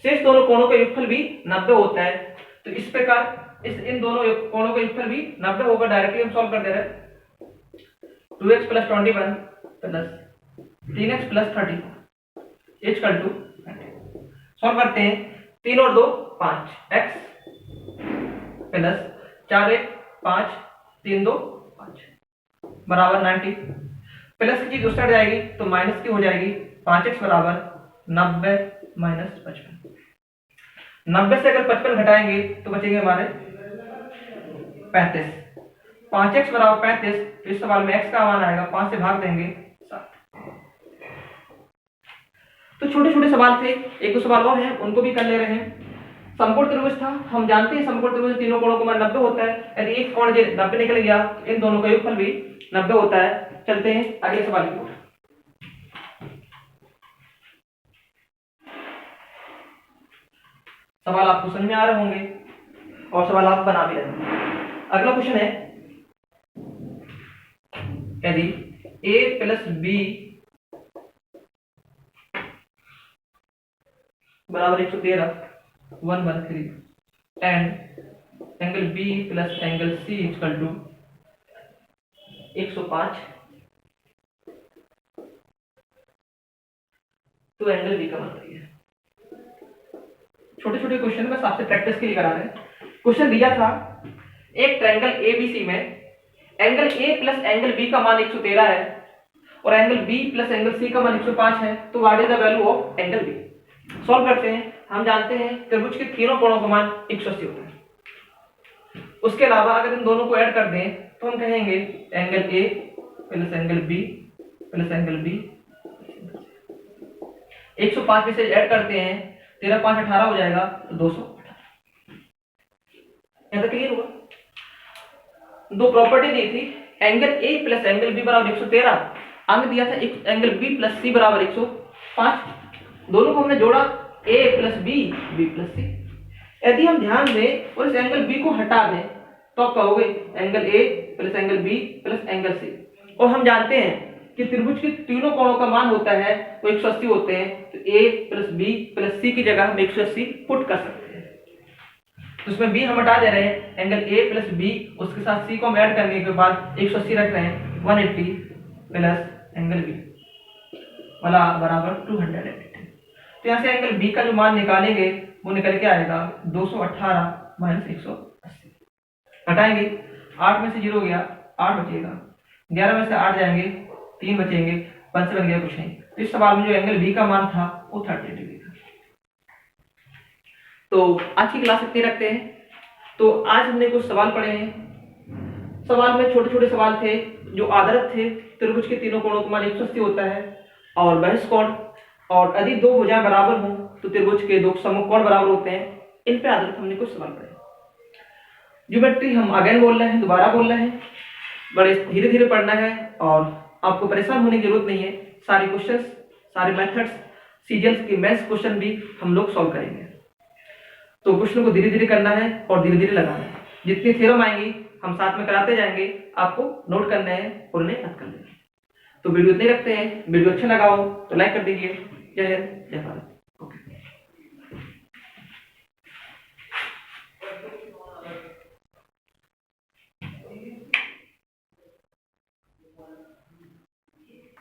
शेष दोनों कोणों का योगफल भी 90 होता है। तो इस प्रकार इन दोनों कोणों का योगफल भी 90 होगा। डायरेक्टली हम सॉल्व कर दे रहे हैं। 2x + 21 + 3x + 30 equal to, solve करते हैं। 3 और 2 5, x प्लस 4 1 5 3 2 5 बराबर 90। प्लस की चीज उस साइड जाएगी तो माइनस की हो जाएगी। 5x बराबर 90 - 55। 90 से अगर 55 घटाएंगे तो बचेंगे हमारे 35। 5x बराबर 35। तो इस सवाल में x का मान आएगा, 5 से भाग देंगे 7। तो छोटे छोटे सवाल थे, एक दो सवाल और हैं, उनको भी कर ले रहे हैं। समकोण त्रिभुज था, हम जानते हैं समकोण त्रिभुज में तीनों कोणों का मान 90 होता है। यदि एक कोण 90 निकल गया तो इन दोनों का योगफल भी 90 होता है। चलते हैं अगले सवाल की ओर। सवाल आपको समझ में आ रहे होंगे और सवाल आप बना भी रहे होंगे। अगला क्वेश्चन है, यदि a + b बराबर 113 113 and angle b + angle c equal to 105, तो एंगल b का मान बताइए। छोटे छोटे क्वेश्चन बस आपसे प्रैक्टिस के लिए करा रहे हैं। क्वेश्चन दिया था, एक ट्रायंगल ABC में एंगल a + एंगल b का मान 113 है और एंगल b + एंगल c का मान 105 है। तो what is the value of angle b। Solve करते हैं। हम जानते हैं त्रिभुज के तीनों कोणों का मान 180 होता है। उसके अलावा अगर इन दोनों को ऐड कर दें तो हम कहेंगे angle a + angle b + angle b 105 में से ऐड करते हैं, 13 5 18 हो जाएगा तो 218। यहां तक क्लियर हुआ। दो प्रॉपर्टी दी थी, एंगल a + एंगल b बराबर 113, अंग दिया था एंगल b + c बराबर 105। दोनों को हमने जोड़ा, a + b b + c। यदि हम ध्यान दें और इस एंगल b को हटा दें तो आप कहोगे angle a + angle b + angle c। और हम जानते हैं कि त्रिभुज के तीनों कोणों का मान होता है वो 180 होते हैं। तो a + b + c की जगह हम 180 पुट कर सकते हैं। तो इसमें b हम हटा दे रहे हैं, एंगल a + b उसके साथ c को हम ऐड करने के बाद 180 रख रहे हैं। 180 प्लस एंगल b वाला बराबर 280। तो यहाँ से एंगल b का जो मान निकालेंगे वो निकल के आएगा 218 - 180। हटाएंगे, 8 में से 0 गया, 8 बचेगा। 11 में से 8 जाएंगे, 3 बचेंगे, 5 से बन गया कुछ नहीं। तो इस सवाल में जो एंगल b का मान था वो 30 डिग्री था। तो आज की क्लास इतनी रखते हैं। तो आज हमने कुछ सवाल पढ़े हैं। सवाल में छोटे छोटे सवाल थे जो आधारित थे त्रिभुज के तीनों कोणों का मान 180 होता है और बहिष्ठ कोण, और यदि दो भुजाएं बराबर हों तो त्रिभुज के दो समकोण बराबर होते हैं। इन पे आधारित हमने कुछ सवाल पढ़े। ज्योमेट्री हम अगेन बोल रहे हैं, दोबारा बोल रहे हैं, बड़े धीरे धीरे पढ़ना है और आपको परेशान होने की जरूरत नहीं है। सारे क्वेश्चंस, सारे मेथड्स, सीजीएल के मैथ्स क्वेश्चन भी हम लोग सॉल्व करेंगे। तो क्वेश्चन को धीरे धीरे करना है और धीरे धीरे लगाना है। जितनी थ्योरम आएंगी हम साथ में कराते जाएंगे, आपको नोट करना है और उन्हें याद कर लेना है। तो वीडियो इतने रखते हैं। वीडियो अच्छा लगा हो तो लाइक कर दीजिए। जय हिंद, जय भारत। ओके।